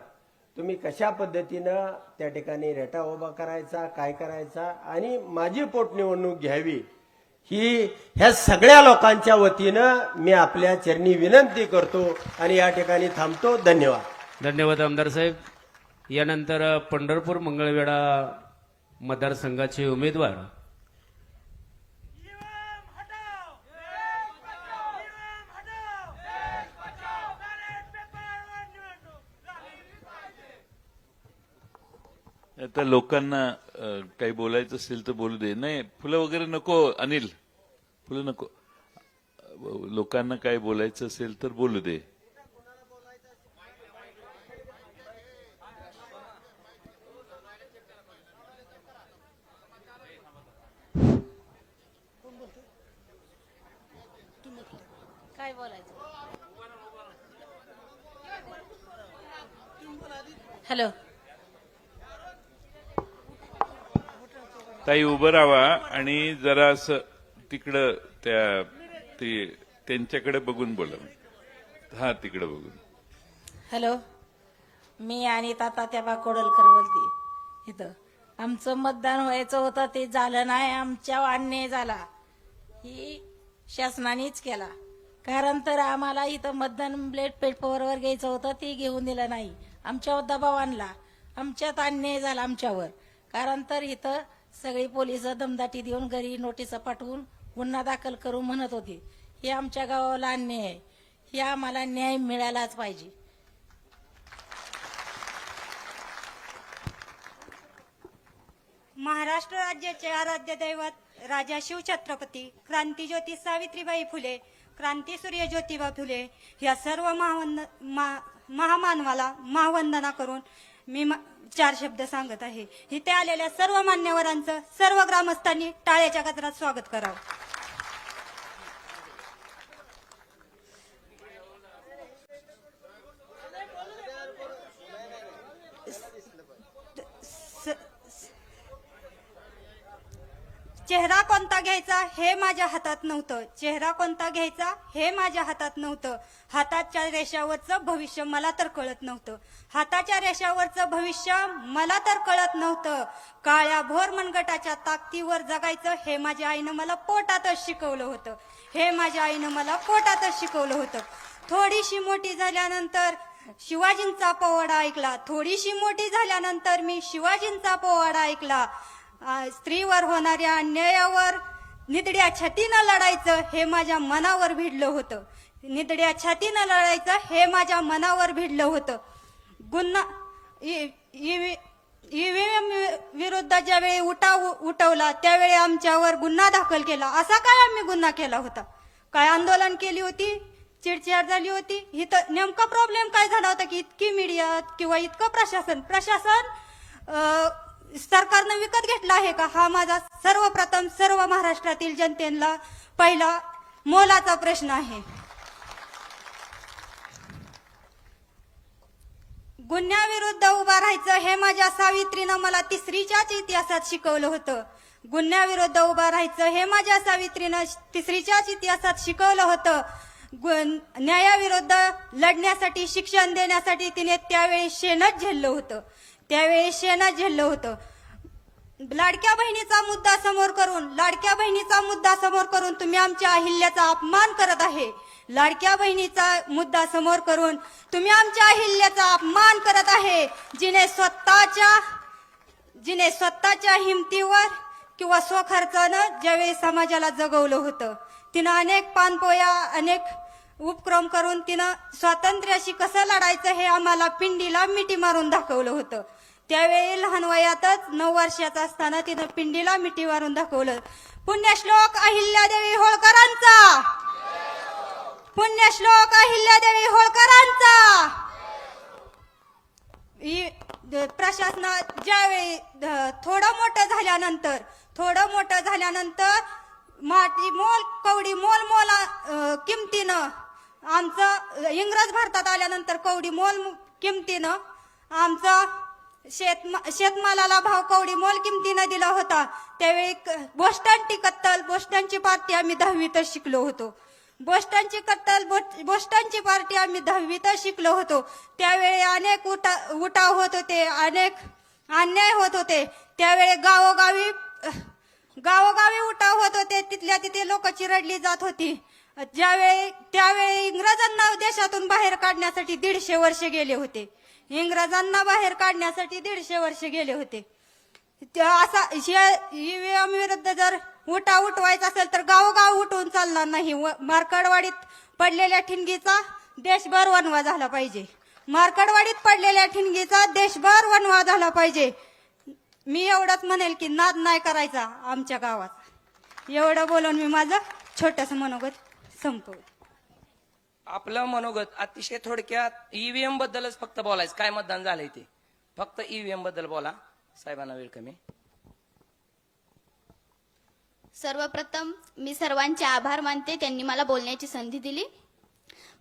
तुम्ही कशा पद्धतीनं त्या ठिकाणी रेटा उभा करायचा, काय करायचा आणि माझी पोटनिवडणूक घ्यावी ही ह्या सगळ्या लोकांच्या वतीनं मी आपल्या चरणी विनंती करतो आणि या ठिकाणी थांबतो. धन्यवाद. धन्यवाद आमदार साहेब. यानंतर पंढरपूर मंगळवेढा मतदारसंघाचे उमेदवार आता लोकांना काही बोलायचं असेल तर बोलू दे. नाही, फुलं वगैरे नको अनिल, फुलं नको. लोकांना काही बोलायचं असेल तर बोलू दे. काय बोलायचं? हॅलो, ताई उभं राहा आणि जरा असं तिकडं त्यांच्याकडे बघून बोला. हा, तिकडे बघून. हॅलो, मी अनिता तात्याबा कोडलकर बोलते. इथं आमचं मतदान व्हायचं होतं, ते झालं नाही. आमच्या अन्याय झाला, ही शासनानेच केला. कारण तर आम्हाला इथं मतदान ब्लेड पेपरवर घ्यायचं होतं, ते घेऊन दिलं नाही. आमच्यावर दबाव आणला, आमच्यात अन्याय झाला आमच्यावर. कारण तर इथं सगळी पोलिस दमदाटी देऊन घरी नोटीस पाठवून गुन्हा दाखल करू म्हणत होते. हे आमच्या गावाला अन्याय आहे, हे आम्हाला न्याय मिळालाच पाहिजे. महाराष्ट्र राज्याचे आराध्य दैवत राजा शिवछत्रपती क्रांतीज्योती सावित्रीबाई फुले, क्रांतीसूर्य ज्योतिबा फुले या सर्व महामानवाला महावंदना करून मी 4 शब्द सांगत आहे. इथे आलेल्या सर्व मान्यवरांचं सर्व ग्रामस्थांनी टाळ्याच्या गजरात स्वागत करावं. चेहरा कोणता घ्यायचा हे माझ्या हातात नव्हतं. चेहरा कोणता घ्यायचा हे माझ्या हातात नव्हतं. हाताच्या रेषावरचं भविष्य मला तर कळत नव्हतं. हाताच्या रेषावरचं भविष्य मला तर कळत नव्हतं. काळ्या भोर मनगटाच्या ताकदीवर जगायचं हे माझ्या आईनं मला पोटातच शिकवलं होतं. हे माझ्या आईनं मला पोटातच शिकवलं होतं. थोडीशी मोठी झाल्यानंतर शिवाजींचा पोवाडा ऐकला. थोडीशी मोठी झाल्यानंतर मी शिवाजींचा पोवाडा ऐकला. स्त्रीवर होणाऱ्या अन्यायावर निधड्या छातीनं लढायचं हे माझ्या मनावर भिडलं होतं. निधड्या छातीनं लढायचं हे माझ्या मनावर भिडलं होतं. गुन्हा ईव्हीएम विरुद्ध ज्यावेळी उठवला त्यावेळी आमच्यावर गुन्हा दाखल केला. असा काय आम्ही गुन्हा केला होता? काय आंदोलन केली होती? चिडचिड झाली होती? इथं नेमका प्रॉब्लेम काय झाला होता की इतकी मीडिया किंवा इतकं प्रशासन सरकारनं विकत घेतला आहे का? हा माझा सर्वप्रथम सर्व महाराष्ट्रातील जनतेला पहिला मोलाचा प्रश्न आहे. गुन्ह्याविरुद्ध उभा राहायचं हे माझ्या सावित्रीनं मला 3रीच्याच इतिहासात शिकवलं होतं. गुन्ह्याविरुद्ध उभा राहायचं हे माझ्या सावित्रीनं 3रीच्याच इतिहासात शिकवलं होतं. न्यायाविरुद्ध लढण्यासाठी शिक्षण देण्यासाठी तिने त्यावेळी शेणच झेललं होतं. लाडक्या बहिणीचा मुद्दा समोर करून तुम्ही आमच्या अहिल्याचा अपमान करत आहे. लाडक्या बहिणीचा मुद्दा समोर करून तुम्ही आमच्या अहिल्याचा अपमान करत आहे. जिने स्वतःच्या हिमतीवर किंवा स्वखर्चानं ज्यावेळी समाजाला जगवलं होतं, तिनं अनेक पानपोया अनेक उपक्रम करून तिनं स्वातंत्र्याशी कसं लढायचं हे आम्हाला पिंडीला मिठी मारून दाखवलं होतं. त्यावेळी लहान वयातच 9 वर्षाचा असताना तिनं पिंडीला मिठी मारून दाखवलं. पुण्यश्लोक अहिल्यादेवी होळकरांचा, पुण्यश्लोक अहिल्यादेवी होळकरांचा. प्रशासनात ज्यावेळी थोडं मोठं झाल्यानंतर माती मोल कवडी मोल किमतीनं आमचं इंग्रज भारतात आल्यानंतर कवडी मोल किमतीनं आमचा शेतमालाला भाव कवडी मोल किमतीनं दिला होता. त्यावेळी बोस्टनची पार्टी आम्ही 10वीतच शिकलो होतो. बोस्टनची पार्टी आम्ही 10वीतच शिकलो होतो. त्यावेळी अनेक उठाव होत होते, अनेक अन्याय होत होते. त्यावेळी गावोगावी उठाव होत होते. तिथल्या तिथे लोकांची रडली जात होती. त्यावेळी इंग्रजांना देशातून बाहेर काढण्यासाठी 150 वर्ष गेले होते. असा ईव्हीएम विरुद्ध जर उठवायचा असेल तर गावोगाव उठवून चालणार नाही. मार्कडवाडीत पडलेल्या ठिणगीचा देशभर वणवा झाला पाहिजे. मी एवढंच म्हणेल की नाद नाही करायचा आमच्या गावात. एवढं बोलून मी माझं छोटस मनोगत संपवतो. आपलं मनोगत अतिशय थोडक्यात ईव्हीएम बद्दलच फक्त बोलायचं. काय मतदान झालंय ते फक्त ईव्हीएम बद्दल बोला. साहेबांना वेळ कमी. सर्वप्रथम मी सर्वांचे आभार मानते, त्यांनी मला बोलण्याची संधी दिली.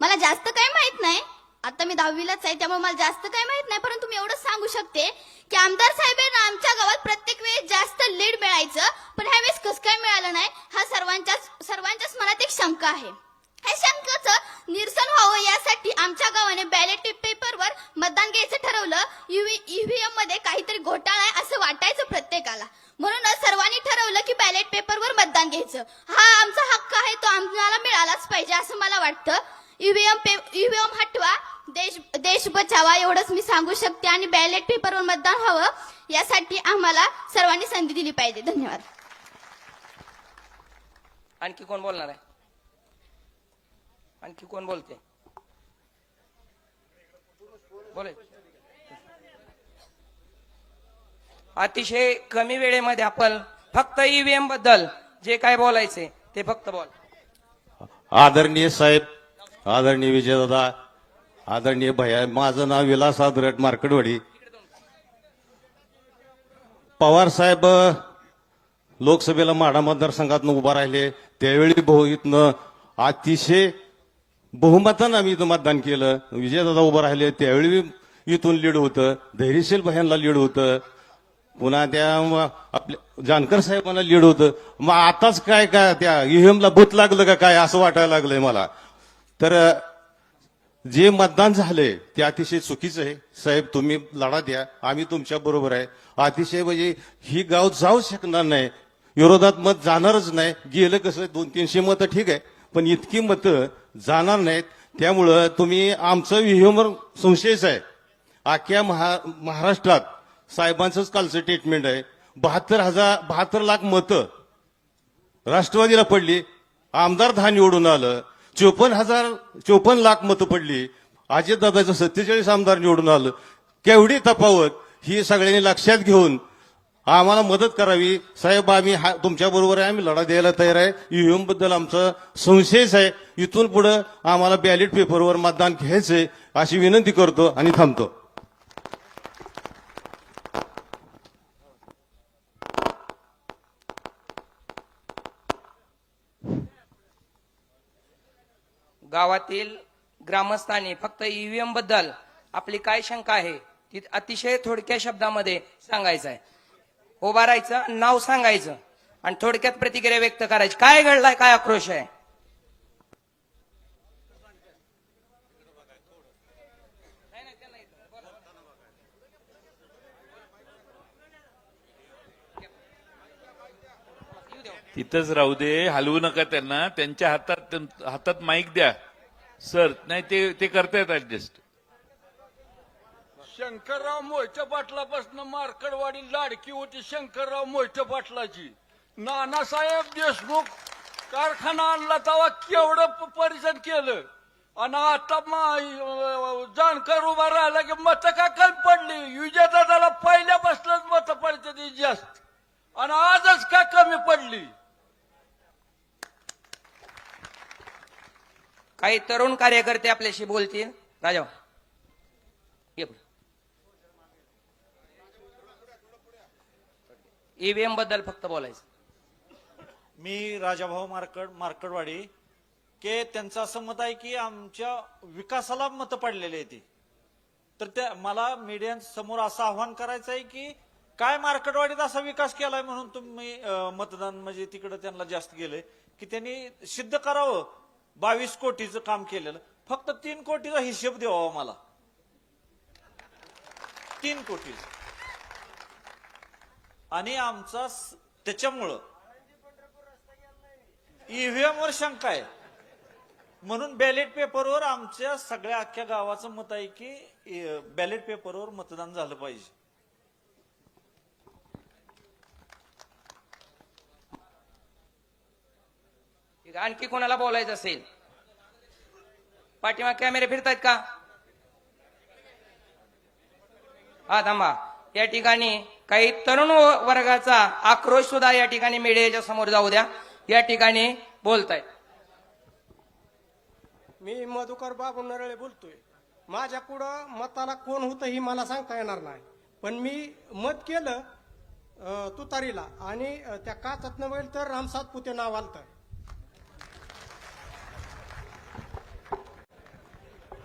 मला जास्त काही माहित नाही, आता मी 10वीलाच आहे त्यामुळे मला जास्त काही माहित नाही, परंतु मी एवढंच सांगू शकते की आमदार साहेबांना आमच्या गावात प्रत्येक वेळेस जास्त लीड मिळायचं, पण ह्यावेळेस कसं काय मिळालं नाही हा सर्वांच्याच मनात एक शंका आहे. ह्या शंकाचं निरसन व्हावं यासाठी आमच्या गावाने बॅलेट पेपरवर मतदान घ्यायचं ठरवलं. ईव्हीएम मध्ये काहीतरी घोटाळा आहे असं वाटायचं प्रत्येकाला, म्हणूनच सर्वांनी ठरवलं की बॅलेट पेपरवर मतदान घ्यायचं. हा आमचा हक्क आहे, तो आम्हाला मिळालाच पाहिजे असं मला वाटतं. ईव्हीएम हटवा, देश बचावा एवढंच मी सांगू शकते. आणि बॅलेट पेपरवर मतदान व्हावं यासाठी आम्हाला सर्वांनी संधी दिली पाहिजे. धन्यवाद. आणखी कोण बोलणार आहे? आणखी कोण बोलते? बोले. अतिशय कमी वेळेमध्ये आपण फक्त ईव्हीएम बद्दल जे काय बोलायचे ते फक्त बोल. आदरणीय साहेब, आदरणीय विजयदादा, आदरणीय भैया, माझं नाव विलास आदरट, मार्कडवाडी. पवार साहेब लोकसभेला माढा मतदारसंघातून उभा राहिले त्यावेळी इथनं अतिशय बहुमतानं आम्ही इथं मतदान केलं. विजयदादा उभा राहिले त्यावेळी इथून लीड होतं, धैर्यशील भयांना लीड होतं, पुन्हा त्या आपल्या जानकर साहेबांना लीड होतं. मग आताच काय त्या ईव्हीएमला भूत लागलं का काय असं वाटायला लागलंय मला. तर जे मतदान झालंय ते अतिशय चुकीचं आहे. साहेब तुम्ही लढा द्या, आम्ही तुमच्या बरोबर आहे. अतिशय म्हणजे ही गाव जाऊ शकणार नाही, विरोधात मत जाणारच नाही. गेलं कसं 200-300 मतं ठीक आहे, पण इतकी मतं जाणार नाहीत. त्यामुळं तुम्ही आमचं ईव्हीएमवर संशयच आहे. अख्ख्या महाराष्ट्रात साहेबांचंच कालचं स्टेटमेंट आहे. 72 लाख मतं राष्ट्रवादीला पडली, आमदार 10 निवडून आलं. 54 लाख मतं पडली, अजितदादाचं 47 आमदार निवडून आलं. केवढी तफावत ही सगळ्यांनी लक्षात घेऊन आम्हाला मदत करावी. साहेब आम्ही तुमच्या बरोबर आहे, आम्ही लढा द्यायला तयार आहे. ईव्हीएम बद्दल आमचा संशयच आहे. इथून पुढे आम्हाला बॅलेट पेपरवर मतदान घ्यायचंय अशी विनंती करतो आणि थांबतो. गावातील ग्रामस्थांनी फक्त ईव्हीएम बद्दल आपली काय शंका आहे ती अतिशय थोडक्या शब्दामध्ये सांगायचं आहे. उभा राहायचं, नाव सांगायचं आणि थोडक्यात प्रतिक्रिया व्यक्त करायची. काय घडलाय, काय आक्रोश आहे? तिथंच राहू दे, हलवू नका त्यांना. त्यांच्या हातात माईक द्या सर. नाही ते करतायत ऍडजस्ट. शंकरराव मोहिते पाटलापासून मार्कडवाडी लाडकी होती शंकरराव मोहिते पाटलाची. नानासाहेब देशमुख कारखाना आणला तेव्हा केवढं परिषद केलं, आणि आता जानकर उभा राहिला की मतं का कमी पडली. विजयदादाला पहिल्यापासूनच मतं पडते ती जास्त, आणि आजच का कमी पडली. काही तरुण कार्यकर्ते आपल्याशी बोलतील. राजा ये पुढे. ईव्हीएम बद्दल फक्त बोलायचं. मी राजाभाऊ मार्कडवाडी के त्यांचं असं मत आहे की आमच्या विकासाला मतं पडलेली आहे ती. तर त्या मला मीडिया समोर असं आव्हान करायचं आहे की काय मार्कडवाडीत असा विकास केलाय म्हणून तुम्ही मतदान म्हणजे तिकडे त्यांना जास्त गेलंय की त्यांनी सिद्ध करावं. 22 कोटीचं काम केलेलं, फक्त 3 कोटीचा हिशेब द्यावा मला. 3 कोटी. आणि आमचा त्याच्यामुळं ईव्हीएम वर शंका आहे, म्हणून बॅलेट पेपरवर आमच्या सगळ्या अख्ख्या गावाचं मत आहे की बॅलेट पेपरवर मतदान झालं पाहिजे. आणखी कोणाला बोलायचं असेल? पाठीमाग कॅमेरे फिरतायत का? हा थांबा. या ठिकाणी काही तरुण वर्गाचा आक्रोश सुद्धा या ठिकाणी मीडियाच्या समोर जाऊ द्या. या ठिकाणी बोलतायत. मी मधुकर बाबू नरळे बोलतोय. माझ्या पुढं मताला कोण होतं ही मला सांगता येणार नाही, पण मी मत केलं तुतारीला आणि त्या काचातनं बघितलं तर राम सातपुते नाव आलतं.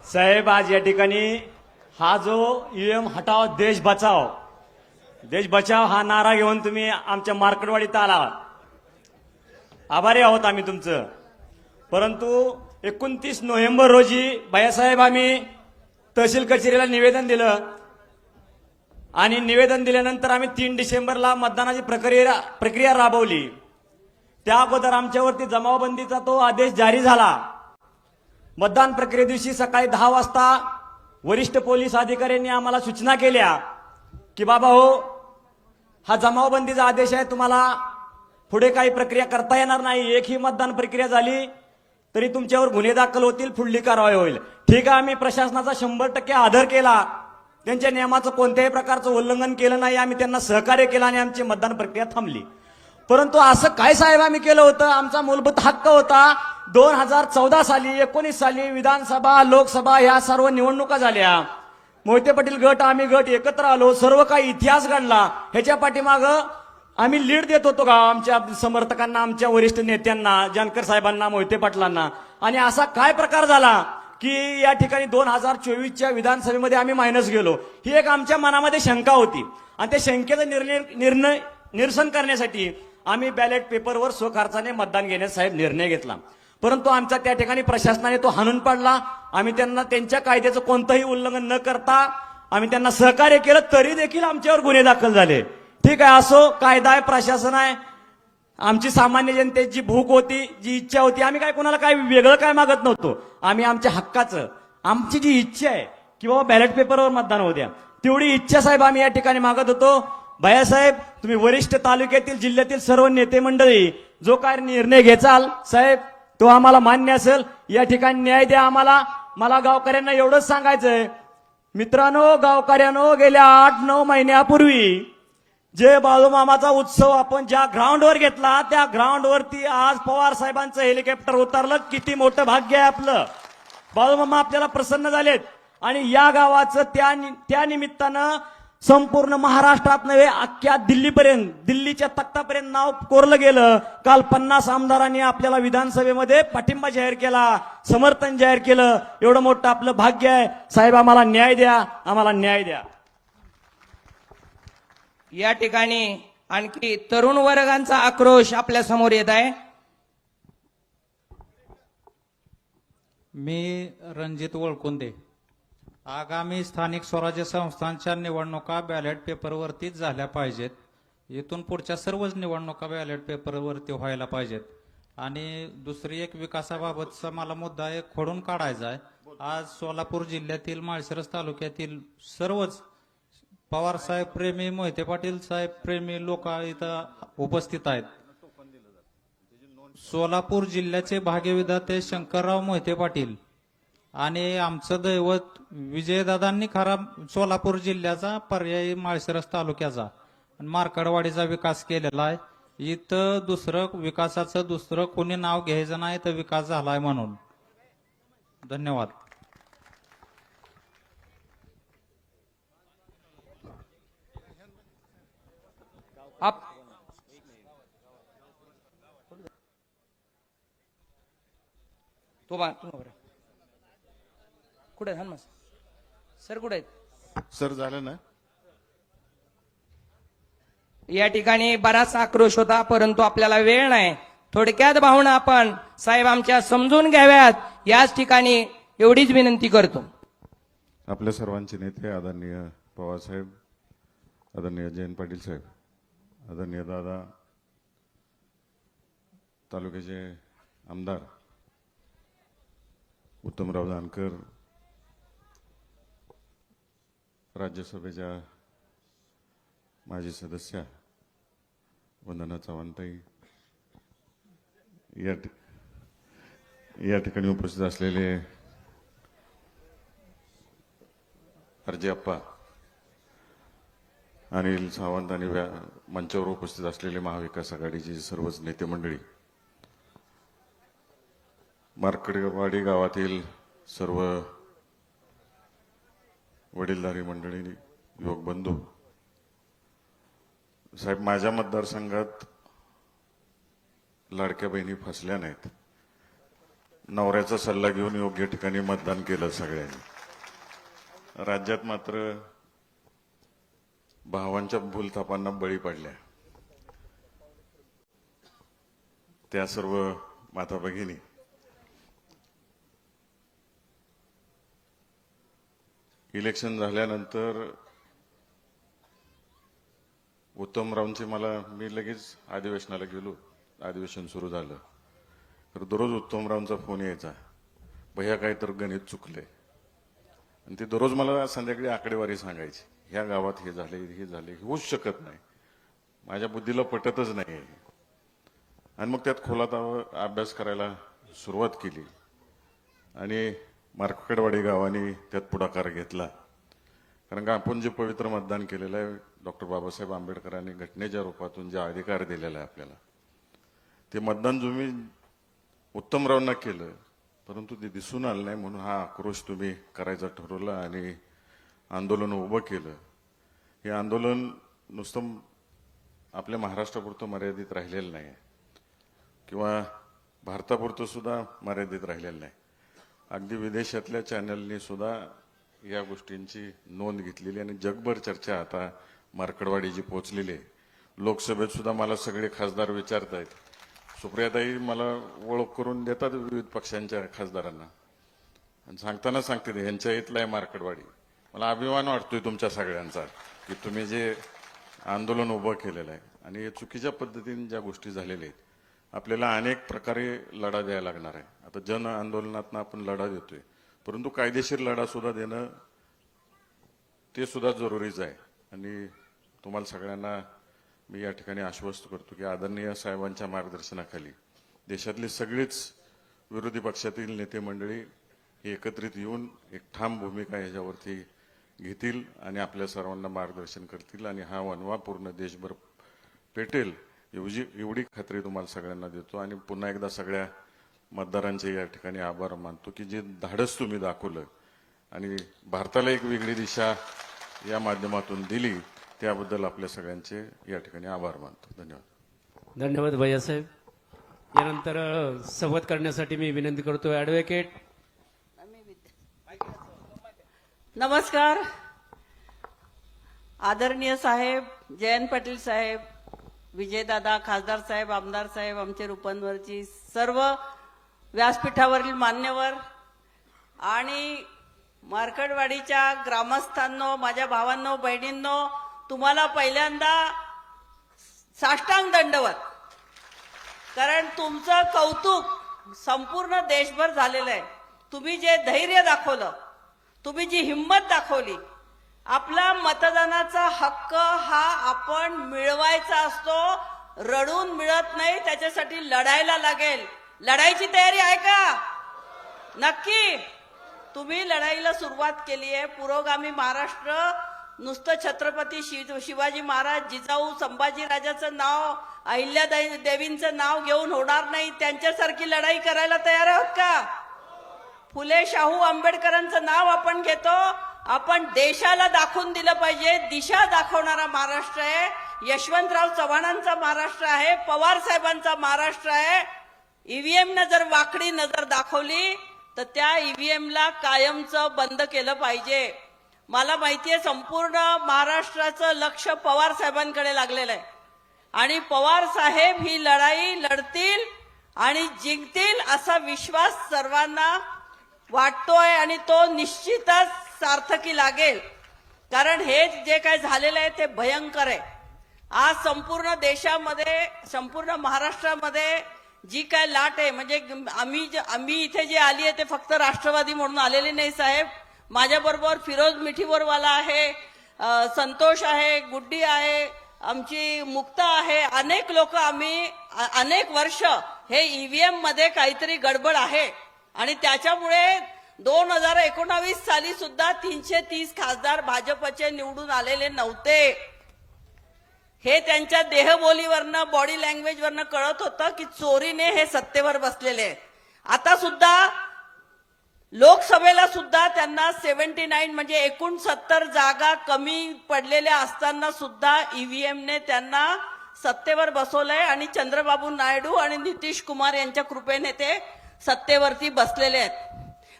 साहेब, आज या ठिकाणी हा जो ईएम हटाव देश बचाव हा नारा घेऊन तुम्ही आमच्या मार्केटवाडीत आला. आभारी आहोत आम्ही तुमचं. परंतु 29 नोव्हेंबर रोजी भैयासाहेब आम्ही तहसील कचेरीला निवेदन दिलं आणि निवेदन दिल्यानंतर आम्ही 3 डिसेंबरला मतदानाची प्रक्रिया राबवली. त्या अगोदर आमच्यावरती जमावबंदीचा तो आदेश जारी झाला. मतदान प्रक्रिये दिवशी सकाळी 10 वाजता वरिष्ठ पोलीस अधिकाऱ्यांनी आम्हाला सूचना केल्या की बाबा हो, हा जमावबंदीचा आदेश आहे, तुम्हाला पुढे काही प्रक्रिया करता येणार नाही. एकही मतदान प्रक्रिया झाली तरी तुमच्यावर गुन्हे दाखल होतील, पुढली कारवाई होईल. ठीक आहे, आम्ही प्रशासनाचा 100% आदर केला. त्यांच्या नियमाचं कोणत्याही प्रकारचं उल्लंघन केलं नाही. आम्ही त्यांना सहकार्य केलं आणि आमची मतदान प्रक्रिया थांबली. परंतु असं काय साहेब आम्ही केलं होतं? आमचा मूलभूत हक्क होता. 2014 साली 19 साली विधानसभा लोकसभा ह्या सर्व निवडणुका झाल्या. मोहिते पाटील गट आम्ही गट एकत्र आलो, सर्व काही इतिहास घडला. ह्याच्या पाठीमागं आम्ही लीड देत होतो का आमच्या समर्थकांना, आमच्या वरिष्ठ नेत्यांना, जानकर साहेबांना, मोहिते पाटलांना. आणि असा काय प्रकार झाला की या ठिकाणी 2024च्या विधानसभेमध्ये आम्ही मायनस गेलो. ही एक आमच्या मनामध्ये शंका होती आणि त्या शंकेचं निरसन करण्यासाठी आम्ही बॅलेट पेपरवर स्वखर्चाने मतदान घेण्याचा साहेब निर्णय घेतला. परंतु आमचा त्या ठिकाणी प्रशासनाने तो हाणून पाडला. आम्ही त्यांना त्यांच्या कायद्याचं कोणतंही उल्लंघन न करता आम्ही त्यांना सहकार्य केलं, तरी देखील आमच्यावर गुन्हे दाखल झाले. ठीक आहे, असो, कायदा आहे, प्रशासन आहे. आमची सामान्य जनतेची भूक होती, जी इच्छा होती, आम्ही काय कोणाला काय वेगळं काय मागत नव्हतो. आम्ही आमच्या हक्काचं, आमची जी इच्छा आहे की बाबा बॅलेट पेपरवर मतदान होऊ द्या, तेवढी इच्छा साहेब आम्ही या ठिकाणी मागत होतो. भैयासाहेब, तुम्ही वरिष्ठ तालुक्यातील जिल्ह्यातील सर्व नेते मंडळी जो काय निर्णय घेचाल साहेब तो आम्हाला मान्य असेल. या ठिकाणी न्याय द्या आम्हाला. मला गावकऱ्यांना एवढंच सांगायचंय मित्रांनो, गावकऱ्यांनो, गेल्या 8-9 महिन्यापूर्वी जे बाळूमामाचा उत्सव आपण ज्या ग्राउंडवर घेतला, त्या ग्राउंडवरती आज पवार साहेबांचं हेलिकॉप्टर उतरलं. किती मोठं भाग्य आहे आपलं. बाळूमामा आपल्याला प्रसन्न झालेत आणि या गावाचं त्या निमित्तानं संपूर्ण महाराष्ट्रात नव्हे, अख्ख्या दिल्लीपर्यंत, दिल्लीच्या तख्तापर्यंत नाव कोरलं गेलं. काल 50 आमदारांनी आपल्याला विधानसभेमध्ये पाठिंबा जाहीर केला, समर्थन जाहीर केलं. एवढं मोठं आपलं भाग्य आहे साहेब. आम्हाला न्याय द्या, आम्हाला न्याय द्या. या ठिकाणी आणखी तरुण वर्गांचा आक्रोश आपल्या समोर येत आहे. मी रणजित वळकुंदे. आगामी स्थानिक स्वराज्य संस्थांच्या निवडणुका बॅलेट पेपरवरतीच झाल्या पाहिजेत. इथून पुढच्या सर्वच निवडणुका बॅलेट पेपरवरती व्हायला पाहिजेत. आणि दुसरी एक विकासाबाबतचा मला मुद्दा एक खोडून काढायचा आहे. आज सोलापूर जिल्ह्यातील माळशिरस तालुक्यातील सर्वच पवार साहेब प्रेमी, मोहिते पाटील साहेब प्रेमी लोक इथं उपस्थित आहेत. सोलापूर जिल्ह्याचे भाग्यविधाते शंकरराव मोहिते पाटील आणि आमचं दैवत विजयदादांनी खरा सोलापूर जिल्ह्याचा पर्यायी माळशिरस तालुक्याचा आणि मार्कडवाडीचा विकास केलेला आहे. इथं विकासाचं दुसरं कोणी नाव घ्यायचं नाही, तर विकास झालाय म्हणून. धन्यवाद. कुठे हनुमान सर, कुठे आहेत सर? झालं ना. या ठिकाणी बराच आक्रोश होता, परंतु आपल्याला वेळ नाही. थोडक्यात भावना आपण साहेब आमच्या समजून घ्याव्यात, याच ठिकाणी एवढीच विनंती करतो. आपल्या सर्वांचे नेते आदरणीय पवार साहेब, आदरणीय जयंत पाटील साहेब, आदरणीय दादा, तालुक्याचे आमदार उत्तमराव जानकर, राज्यसभेच्या माजी सदस्य वंदना चव्हाणताई, या ठिकाणी उपस्थित असलेले अर्जे अप्पा, अनिल सावंत आणि मंचावर उपस्थित असलेले महाविकास आघाडीचे सर्वच नेते मंडळी, मार्कडवाडी गावातील सर्व वडीलधारी मंडळी, युवक बंधू, साहेब, माझ्या मतदारसंघात लाडक्या बहिणी फसल्या नाहीत. नवऱ्याचा सल्ला घेऊन योग्य ठिकाणी मतदान केलं सगळ्यांनी. राज्यात मात्र भावांच्या भूलथापांना बळी पडल्या. त्या सर्व माता भगिनी इलेक्शन झाल्यानंतर उत्तमरावांची मी लगेच अधिवेशनाला गेलो. अधिवेशन सुरू झालं तर दररोज उत्तमरावांचा फोन यायचा, भैया काय तर गणित चुकले. आणि ते दररोज मला संध्याकाळी आकडेवारी सांगायची, ह्या गावात हे झाले, होऊच शकत नाही, माझ्या बुद्धीला पटतच नाही. आणि मग त्यात खोलात अभ्यास करायला सुरुवात केली आणि मार्कडवाडी गावाने त्यात पुढाकार घेतला. कारण का आपण जे पवित्र मतदान केलेलं आहे, डॉक्टर बाबासाहेब आंबेडकरांनी घटनेच्या रूपातून जे अधिकार दिलेला आहे आपल्याला, ते मतदान तुम्ही उत्तमरावांना केलं, परंतु ते दिसून आलं नाही. म्हणून हा आक्रोश तुम्ही करायचा ठरवला आणि आंदोलन उभं केलं. हे आंदोलन नुसतं आपल्या महाराष्ट्रापुरतं मर्यादित राहिलेलं नाही किंवा भारतापुरतं सुद्धा मर्यादित राहिलेलं नाही. अगदी विदेशातल्या चॅनलनी सुद्धा या गोष्टींची नोंद घेतलेली आणि जगभर चर्चा आता मार्कडवाडीची पोहोचलेली आहे. लोकसभेत सुद्धा मला सगळे खासदार विचारत आहेत. सुप्रियाताई मला ओळख करून देतात विविध पक्षांच्या खासदारांना आणि सांगताना सांगते यांच्या इथला आहे मार्कडवाडी. मला अभिमान वाटतोय तुमच्या सगळ्यांचा की तुम्ही जे आंदोलन उभं केलेलं आहे आणि चुकीच्या पद्धतीने ज्या गोष्टी झालेल्या आहेत, आपल्याला अनेक प्रकारे लढा द्यायला लागणार आहे. आता जन आंदोलनातनं आपण लढा देतोय, परंतु कायदेशीर लढा सुद्धा देणं ते सुद्धा जरुरीच आहे. आणि तुम्हाला सगळ्यांना मी या ठिकाणी आश्वस्त करतो की आदरणीय साहेबांच्या मार्गदर्शनाखाली देशातली सगळीच विरोधी पक्षातील नेते मंडळी हे एकत्रित येऊन एक ठाम भूमिका ह्याच्यावरती घेतील आणि आपल्या सर्वांना मार्गदर्शन करतील आणि हा वणवा पूर्ण देशभर पेटेल एवढी खात्री तुम्हाला सगळ्यांना देतो. आणि पुन्हा एकदा सगळ्या मतदारांचे या ठिकाणी आभार मानतो की जे धाडस तुम्ही दाखवलं आणि भारताला एक वेगळी दिशा या माध्यमातून दिली, त्याबद्दल आपल्या सगळ्यांचे या ठिकाणी आभार मानतो. धन्यवाद. धन्यवाद भैयासाहेब. यानंतर संवाद करण्यासाठी मी विनंती करतो ऍडव्होकेट. नमस्कार. आदरणीय साहेब, जयंत पाटील साहेब, विजयदादा, खासदार साहेब, आमदार साहेब, आमचे रूपनवरची सर्व व्यासपीठावरील मान्यवर आणि मार्कडवाडीच्या ग्रामस्थांनो, माझ्या भावांनो, बहिणींनो, तुम्हाला पहिल्यांदा साष्टांग दंडवत. कारण तुमचं कौतुक संपूर्ण देशभर झालेलं आहे. तुम्ही जे धैर्य दाखवलं, तुम्ही जी हिंमत दाखवली, आपला मतदानाचा हक्क हा आपण मिळवायचा असतो, रडून मिळत नाही, त्याच्यासाठी लढायला लागेल. लढाईची तयारी आहे का? नक्की. तुम्ही लढाईला सुरुवात केली आहे. पुरोगामी महाराष्ट्र नुसतं छत्रपती शिवाजी महाराज, जिजाऊ, संभाजीराजाचं नाव, अहिल्यादेवींचं नाव घेऊन होणार नाही. त्यांच्यासारखी लढाई करायला तयार आहोत का? फुले शाहू आंबेडकरांचं नाव आपण घेतो. आपण देशाला दाखवून दिलं पाहिजे, दिशा दाखवणारा महाराष्ट्र आहे. यशवंतराव चव्हाणांचा महाराष्ट्र आहे, पवार साहेबांचा महाराष्ट्र आहे. ईव्हीएम न जर वाकडी नजर दाखवली तर त्या ईव्हीएमला कायमचं बंद केलं पाहिजे. मला माहितीये संपूर्ण महाराष्ट्राचं लक्ष पवार साहेबांकडे लागलेलं आहे आणि पवार साहेब ही लढाई लढतील आणि जिंकतील असा विश्वास सर्वांना वाटतोय आणि तो निश्चितच सार्थकी लागेल. कारण हे जे काय झालेलं आहे ते भयंकर आहे. आज संपूर्ण देशामध्ये, संपूर्ण महाराष्ट्रामध्ये जी काय लाट आहे, म्हणजे आम्ही इथे जे आली आहे ते फक्त राष्ट्रवादी म्हणून आलेले नाही साहेब. माझ्याबरोबर फिरोज मिठीवरवाला आहे, संतोष आहे, गुड्डी आहे, आमची मुक्ता आहे. अनेक लोक आम्ही अनेक वर्ष हे ईव्हीएम मध्ये काहीतरी गडबड आहे आणि त्याच्यामुळे 2019 साली सुद्धा 330 खासदार भाजपचे निवडून आलेले नव्हते. हे त्यांच्या देहबोलीवरनं बॉडी लँग्वेजवरनं कळत होतं की चोरीने हे सत्तेवर बसलेले आहेत. आता सुद्धा लोकसभेला सुद्धा त्यांना 79 म्हणजे एकूण 70 जागा कमी पडलेल्या असताना सुद्धा ईव्हीएमने त्यांना सत्तेवर बसवलंय आणि चंद्रबाबू नायडू आणि नितीश कुमार यांच्या कृपेने ते सत्तेवरती बसलेले आहेत.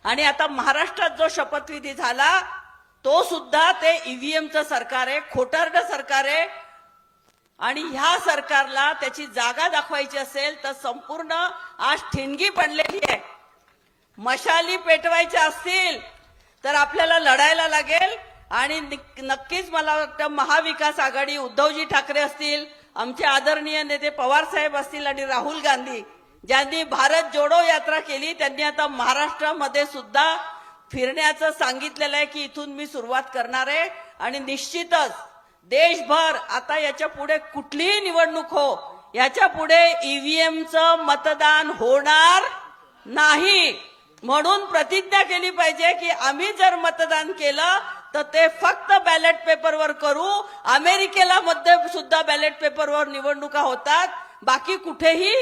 आणि आता महाराष्ट्रात जो शपथविधी झाला तो सुद्धा ते ईव्हीएमचं सरकार आहे, खोटारडं सरकार आहे. आणि ह्या सरकारला त्याची जागा दाखवायची असेल तर संपूर्ण आज ठिणगी पडलेली आहे. मशाली पेटवायच्या असतील तर आपल्याला लढायला लागेल. आणि नक्कीच मला वाटतं महाविकास आघाडी, उद्धवजी ठाकरे असतील, आमचे आदरणीय नेते पवार साहेब असतील आणि राहुल गांधी ज्यांनी भारत जोडो यात्रा केली, त्यांनी आता महाराष्ट्रामध्ये सुद्धा फिरण्याचं सांगितलेलं आहे की इथून मी सुरुवात करणार आहे. आणि निश्चितच देशभर आता याच्या पुढे कुठलीही निवडणूक हो, याच्या पुढे ईव्हीएमचं मतदान होणार नाही. म्हणून प्रतिज्ञा केली पाहिजे की आम्ही जर मतदान केलं तर ते फक्त बॅलेट पेपरवर करू. अमेरिकेला मध्ये सुद्धा बॅलेट पेपरवर निवडणुका होतात, बाकी कुठेही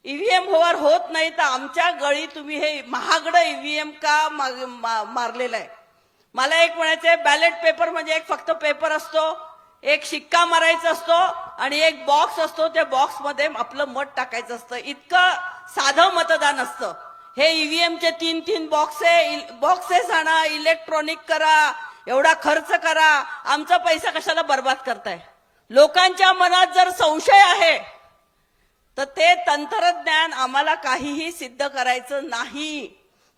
ईव्हीएम वर होत नाही. तर आमच्या गळी तुम्ही हे महागडं ईव्हीएम का मारलेलं आहे? मला एक म्हणायचंय, बॅलेट पेपर म्हणजे एक फक्त पेपर असतो, एक शिक्का मारायचा असतो आणि एक बॉक्स असतो, त्या बॉक्समध्ये आपलं मत टाकायचं असतं. इतकं साधं मतदान असतं. हे ईव्हीएमचे 3 बॉक्सेस आणा, इलेक्ट्रॉनिक करा, एवढा खर्च करा, आमचा पैसा कशाला बर्बाद करताय? लोकांच्या मनात जर संशय आहे तर ते तंत्रज्ञान आम्हाला काहीही सिद्ध करायचं नाही.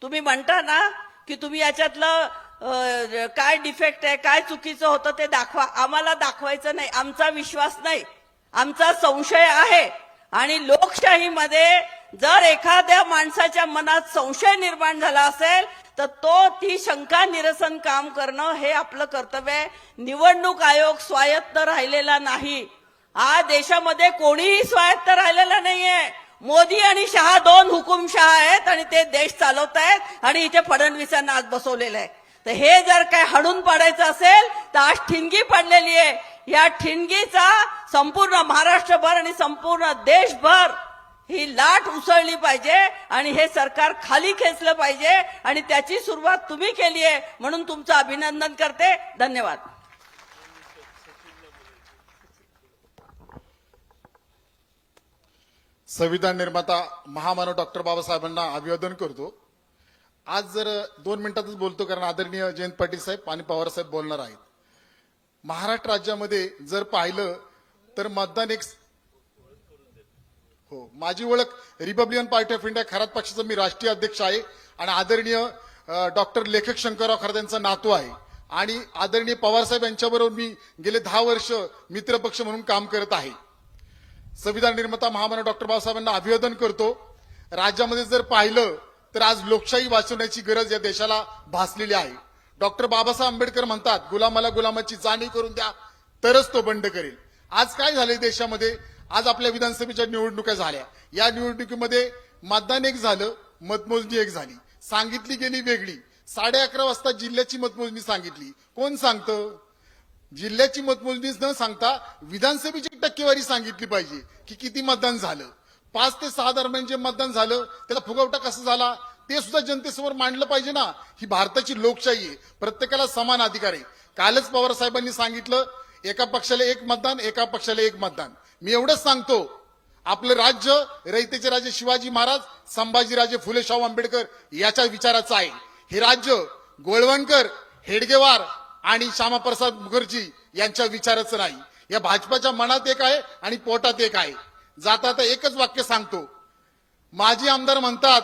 तुम्ही म्हणता ना की तुम्ही याच्यातलं काय डिफेक्ट आहे, काय चुकीचं होतं ते दाखवा. आम्हाला दाखवायचं नाही, आमचा विश्वास नाही, आमचा संशय आहे. आणि लोकशाहीमध्ये जर एखाद्या माणसाच्या मनात संशय निर्माण झाला असेल तर ती शंका निरसन काम करणं हे आपलं कर्तव्य आहे. निवडणूक आयोग स्वायत्त राहिलेला नाही. आज देशामध्ये कोणीही स्वायत्त राहिलेला नाहीये. मोदी आणि शहा 2 हुकुमशहा आहेत आणि ते देश चालवत आहेत आणि इथे फडणवीसांना आज बसवलेलं आहे. तर हे जर काय हाणून पाडायचं असेल तर आज ठिणगी पडलेली आहे. या ठिणगीचा संपूर्ण महाराष्ट्रभर आणि संपूर्ण देशभर ही लाट उसळली पाहिजे आणि हे सरकार खाली खेचलं पाहिजे. आणि त्याची सुरुवात तुम्ही केली आहे म्हणून तुमचं अभिनंदन करते. धन्यवाद. संविधान निर्माता महामानव डॉक्टर बाबासाहेबांना अभिवादन करतो. आज जर 2 मिनिटातच बोलतो कारण आदरणीय जयंत पाटील साहेब आणि पवार साहेब बोलणार आहेत. महाराष्ट्र राज्यामध्ये जर पाहिलं तर मतदान एक हो, माझी ओळख Republican party of India Kharat पक्षाचा मी राष्ट्रीय अध्यक्ष आहे आणि आदरणीय डॉक्टर लेखक शंकरराव खरात यांचा नातू आहे. आणि आदरणीय पवार साहेब यांच्याबरोबर मी गेले 10 वर्ष मित्रपक्ष म्हणून काम करत आहे. संविधान निर्माता महामानव डॉक्टर बाबासाहेबांना अभिवादन करतो. राज्यामध्ये जर पाहिलं तर आज लोकशाही वाचवण्याची गरज या देशाला भासलेली आहे. डॉक्टर बाबासाहेब आंबेडकर म्हणतात, गुलामाला गुलामाची जाणीव करून द्या तरच तो बंड करेल. आज काय झालंय देशामध्ये? आज आपल्या विधानसभेच्या निवडणुका झाल्या. या निवडणुकीमध्ये मतदान एक झालं, मतमोजणी एक झाली. सांगितली गेली वेगळी. 11:30 वाजता जिल्ह्याची मतमोजणी सांगितली. कोण सांगतं? जिल्ह्याची मतमोजणी न सांगता विधानसभेची टक्केवारी सांगितली पाहिजे की किती मतदान झालं. 5 ते 6 दरम्यान जे मतदान झालं त्याला फुगवटा कसा झाला ते सुद्धा जनतेसमोर मांडलं पाहिजे ना. ही भारताची लोकशाही आहे, प्रत्येकाला समान अधिकार आहे. कालच पवार साहेबांनी सांगितलं एका पक्षाला एक मतदान, एका पक्षाला एक मतदान. मी एवढंच सांगतो, आपलं राज्य रयतेचे राजे शिवाजी महाराज, संभाजीराजे फुले शाहू आंबेडकर याच्या विचाराचं आहे. हे राज्य गोळवणकर, हेडगेवार आणि श्यामाप्रसाद मुखर्जी यांच्या विचाराचं नाही. या भाजपाच्या मनात एक आहे आणि पोटात एक आहे. जाता आता एकच वाक्य सांगतो. माजी आमदार म्हणतात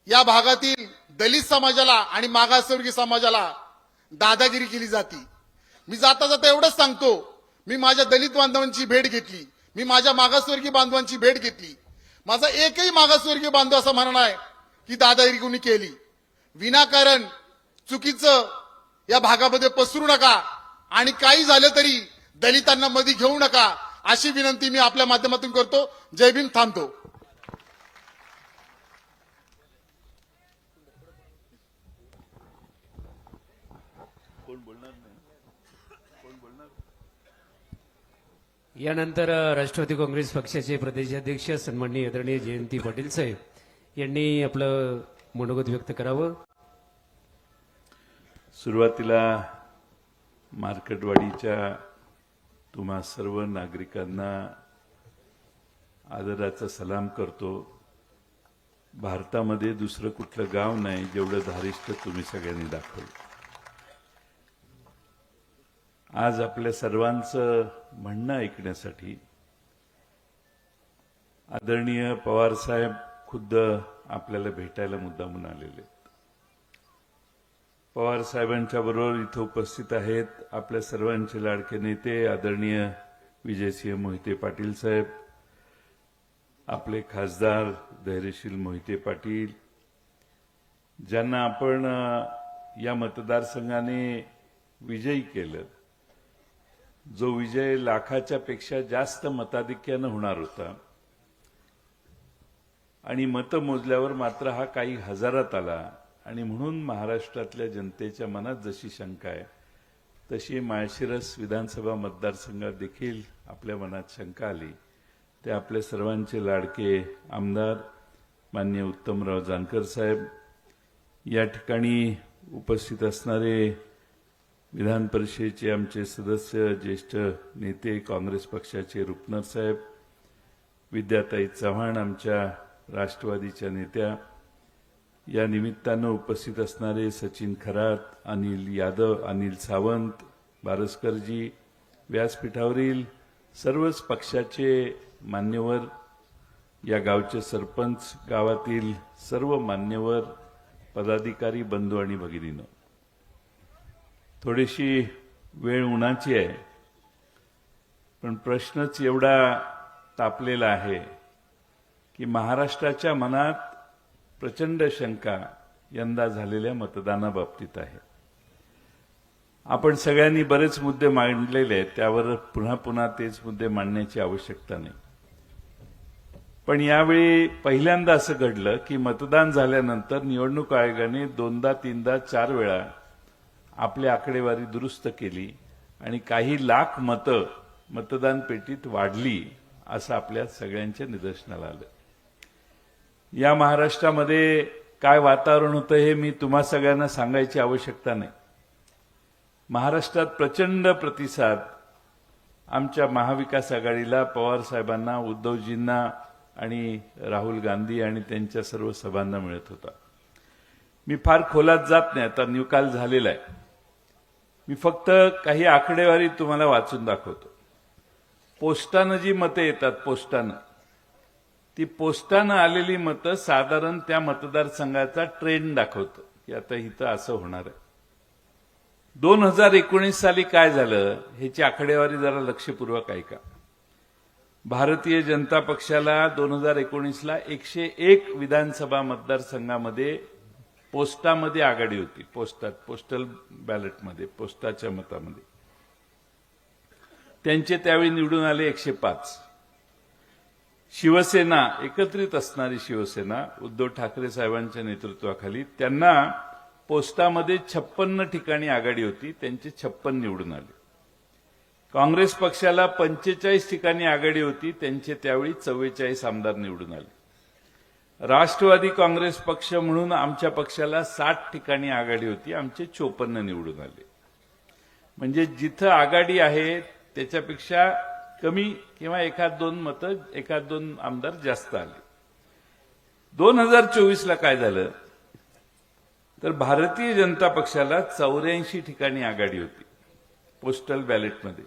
या भागातील दलित समाजाला आणि मागासवर्गीय समाजाला दादागिरी केली जाते. मी जाता जाता एवढंच सांगतो, मी माझ्या दलित बांधवांची भेट घेतली, मी माझ्या मागासवर्गीय बांधवांची भेट घेतली. माझा एकही मागासवर्गीय बांधव असं म्हणणं आहे की दादागिरी कोणी केली. विनाकारण चुकीचं या भागामध्ये पसरू नका आणि काही झालं तरी दलितांना मध्ये घेऊ नका अशी विनंती मी आपल्या माध्यमातून करतो. जय भीम. थांबतो. कोण बोलणार नाही? कोण बोलणार? यानंतर राष्ट्रवादी काँग्रेस पक्षाचे प्रदेशाध्यक्ष सन्माननीय आदरणीय जयंती पाटील साहेब यांनी आपलं मनोगत व्यक्त करावं. सुरुवातीला मार्केटवाडीच्या तुम्हा सर्व नागरिकांना आदराचा सलाम करतो. भारतामध्ये दुसरं कुठलं गाव नाही जेवढं धारिष्ठ तुम्ही सगळ्यांनी दाखवलं. आज आपल्या सर्वांचं म्हणणं ऐकण्यासाठी आदरणीय पवार साहेब खुद्द आपल्याला भेटायला मुद्दामून आलेले आहेत. पवार साहेबांच्या बरोबर इथं उपस्थित आहेत आपल्या सर्वांचे लाडके नेते आदरणीय विजयसिंह मोहिते पाटील साहेब, आपले खासदार धैर्यशील मोहिते पाटील, ज्यांना आपण या मतदारसंघाने विजयी केलं. जो विजय लाखाच्या पेक्षा जास्त मताधिक्यानं होणार होता आणि मतं मोजल्यावर मात्र हा काही हजारात आला. आणि म्हणून महाराष्ट्रातल्या जनतेच्या मनात जशी शंका आहे तशी माळशिरस विधानसभा मतदारसंघात देखील आपल्या मनात शंका आली. ते आपले सर्वांचे लाडके आमदार माननीय उत्तमराव जानकर साहेब, या ठिकाणी उपस्थित असणारे विधान परिषदेचे आमचे सदस्य ज्येष्ठ नेते काँग्रेस पक्षाचे रुपनर साहेब, विद्याताई चव्हाण आमच्या राष्ट्रवादीच्या नेत्या, या निमित्तानं उपस्थित असणारे सचिन खरात, अनिल यादव, अनिल सावंत, बारसकरजी, व्यासपीठावरील सर्वच पक्षाचे मान्यवर, या गावचे सरपंच, गावातील सर्व मान्यवर, पदाधिकारी बंधू आणि भगिनींनो, थोडीशी वेळ उन्हाची आहे पण प्रश्नच एवढा तापलेला आहे की महाराष्ट्राच्या मनात प्रचंड शंका यंदा झालेल्या मतदानाबाबतीत आहे. आपण सगळ्यांनी बरेच मुद्दे मांडलेले आहेत, त्यावर पुन्हा पुन्हा तेच मुद्दे मांडण्याची आवश्यकता नाही. पण यावेळी पहिल्यांदा असं घडलं की मतदान झाल्यानंतर निवडणूक आयोगाने 2दा 3दा 4 वेळा आपली आकडेवारी दुरुस्त केली आणि काही लाख मतं मतदान पेटीत वाढली असं आपल्या सगळ्यांच्या निदर्शनाला आलं. या महाराष्ट्रामध्ये काय वातावरण होतं हे मी तुम्हा सगळ्यांना सांगायची आवश्यकता नाही. महाराष्ट्रात प्रचंड प्रतिसाद आमच्या महाविकास आघाडीला, पवार साहेबांना, उद्धवजींना आणि राहुल गांधी आणि त्यांच्या सर्व सभांना मिळत होता. मी फार खोलात जात नाही, आता निकाल झालेला आहे. मी फक्त काही आकडेवारी तुम्हाला वाचून दाखवतो. पोस्टानं जी मतं येतात, ती पोस्टानं आलेली मतं साधारण त्या मतदारसंघाचा ट्रेंड दाखवतं की आता इथं असं होणार आहे. 2019 साली काय झालं ह्याची आकडेवारी जरा लक्षपूर्वक ऐका. भारतीय जनता पक्षाला 2019ला 101 विधानसभा मतदारसंघामध्ये पोस्टामध्ये आघाडी होती. पोस्टल बॅलेटमध्ये, पोस्टाच्या मतामध्ये त्यांचे त्यावेळी निवडून आले 105. शिवसेना, एकत्रित असणारी शिवसेना उद्धव ठाकरे साहेबांच्या नेतृत्वाखाली, त्यांना पोस्टामध्ये 56 ठिकाणी आघाडी होती, त्यांचे 56 निवडून आले. काँग्रेस पक्षाला 45 ठिकाणी आघाडी होती, त्यांचे त्यावेळी 44 आमदार निवडून आले. राष्ट्रवादी काँग्रेस पक्ष म्हणून आमच्या पक्षाला 60 ठिकाणी आघाडी होती, आमचे 54 निवडून आले. म्हणजे जिथं आघाडी आहे त्याच्यापेक्षा कमी किंवा एखाद दोन आमदार जास्त आले. 2024ला काय झालं तर भारतीय जनता पक्षाला 84 ठिकाणी आघाडी होती पोस्टल बॅलेटमध्ये,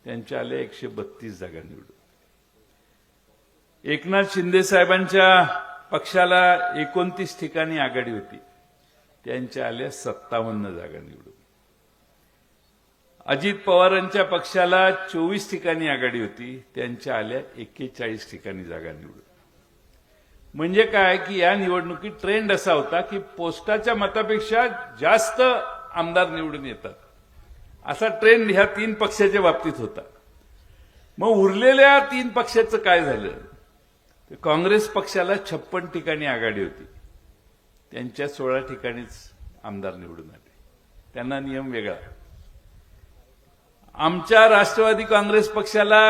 त्यांच्या आल्या 132 जागा निवडून. एकनाथ शिंदे साहेबांच्या पक्षाला 29 ठिकाणी आघाडी होती, त्यांच्या आल्या 57 जागा निवडून. अजित पवारांच्या पक्षाला 24 ठिकाणी आघाडी होती, त्यांच्या आल्या 41 ठिकाणी जागा निवडून. म्हणजे काय की या निवडणुकीत ट्रेंड असा होता की पोस्टाच्या मतापेक्षा जास्त आमदार निवडून येतात, असा ट्रेंड ह्या 3 पक्षाच्या बाबतीत होता. मग उरलेल्या 3 पक्षाचं काय झालं? काँग्रेस पक्षाला 56 ठिकाणी आघाडी होती, त्यांच्या 16 ठिकाणीच आमदार निवडून आले, त्यांना नियम वेगळा. आमच्या राष्ट्रवादी काँग्रेस पक्षाला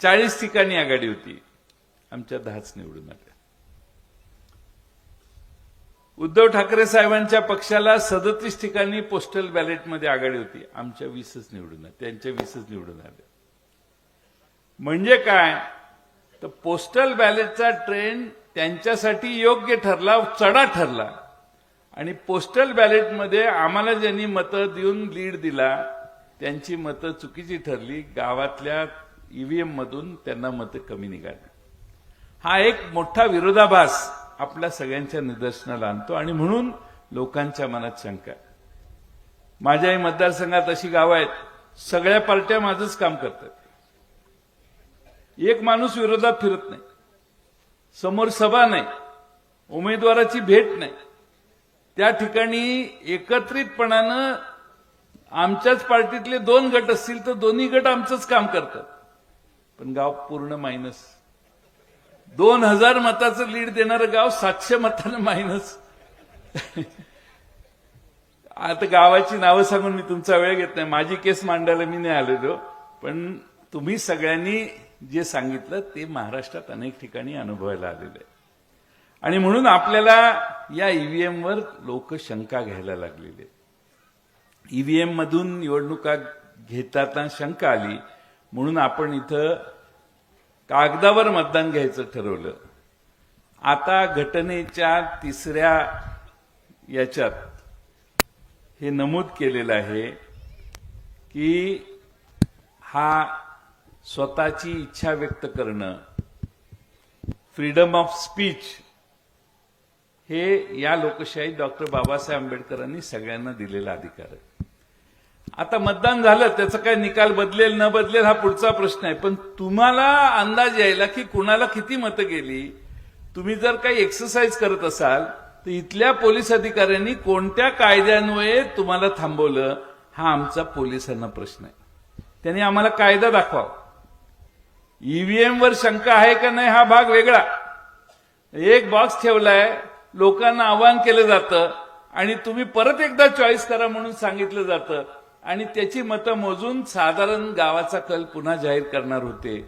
40 ठिकाणी आघाडी होती, आमच्या 10च निवडून आल्या. उद्धव ठाकरे साहेबांच्या पक्षाला 37 ठिकाणी पोस्टल बॅलेटमध्ये आघाडी होती, आमच्या 20च निवडून आल्या, त्यांच्या 20च निवडून आल्या. म्हणजे काय, तर पोस्टल बॅलेटचा ट्रेंड त्यांच्यासाठी योग्य ठरला, चढा ठरला. आणि पोस्टल बॅलेटमध्ये आम्हाला ज्यांनी मतं देऊन लीड दिला त्यांची मतं चुकीची ठरली, गावातल्या ईव्हीएम मधून त्यांना मतं कमी निघाली. हा एक मोठा विरोधाभास आपल्या सगळ्यांच्या निदर्शनाला आणतो आणि म्हणून लोकांच्या मनात शंका आहे. माझ्याही मतदारसंघात अशी गावं आहेत, सगळ्या पार्ट्या माझंच काम करतात, एक माणूस विरोधात फिरत नाही, समोर सभा नाही, उमेदवाराची भेट नाही. त्या ठिकाणी एकत्रितपणानं आमच्याच पार्टीतले 2 गट असतील तर दोन्ही गट आमचंच काम करतात, पण गाव पूर्ण मायनस. 2000 मताचं लीड देणारं गाव 700 मतानं मायनस. आता गावाची नावं सांगून मी तुमचा वेळ घेत नाही, माझी केस मांडायला मी नाही आलेलो, पण तुम्ही सगळ्यांनी जे सांगितलं ते महाराष्ट्रात अनेक ठिकाणी अनुभवायला आलेलं आहे. आणि म्हणून आपल्याला या ईव्हीएमवर लोक शंका घ्यायला लागलेले. ईव्हीएम मधून निवडणुका घेताना शंका आली म्हणून आपण इथं कागदावर मतदान घ्यायचं ठरवलं. आता घटनेच्या 3ऱ्या याच्यात हे नमूद केलेलं आहे की हा स्वतःची इच्छा व्यक्त करणं, फ्रीडम ऑफ स्पीच, हे या लोकशाही डॉक्टर बाबासाहेब आंबेडकरांनी सगळ्यांना दिलेला अधिकार आहे. आता मतदान झालं, त्याचा काय निकाल बदलेल न बदलेल हा पुढचा प्रश्न आहे, पण तुम्हाला अंदाज यायला की कुणाला किती मतं गेली, तुम्ही जर काही एक्सरसाइज करत असाल तर इथल्या पोलीस अधिकाऱ्यांनी कोणत्या कायद्यान्वये तुम्हाला थांबवलं हा आमचा पोलिसांना प्रश्न आहे. त्यांनी आम्हाला कायदा दाखवावा. ईव्हीएम वर शंका आहे का नाही हा भाग वेगळा. एक बॉक्स ठेवलाय, लोकांना आवाहन केलं जातं आणि तुम्ही परत एकदा चॉईस करा म्हणून सांगितलं जातं आणि त्याची मतं मोजून साधारण गावाचा कल पुन्हा जाहीर करणार होते.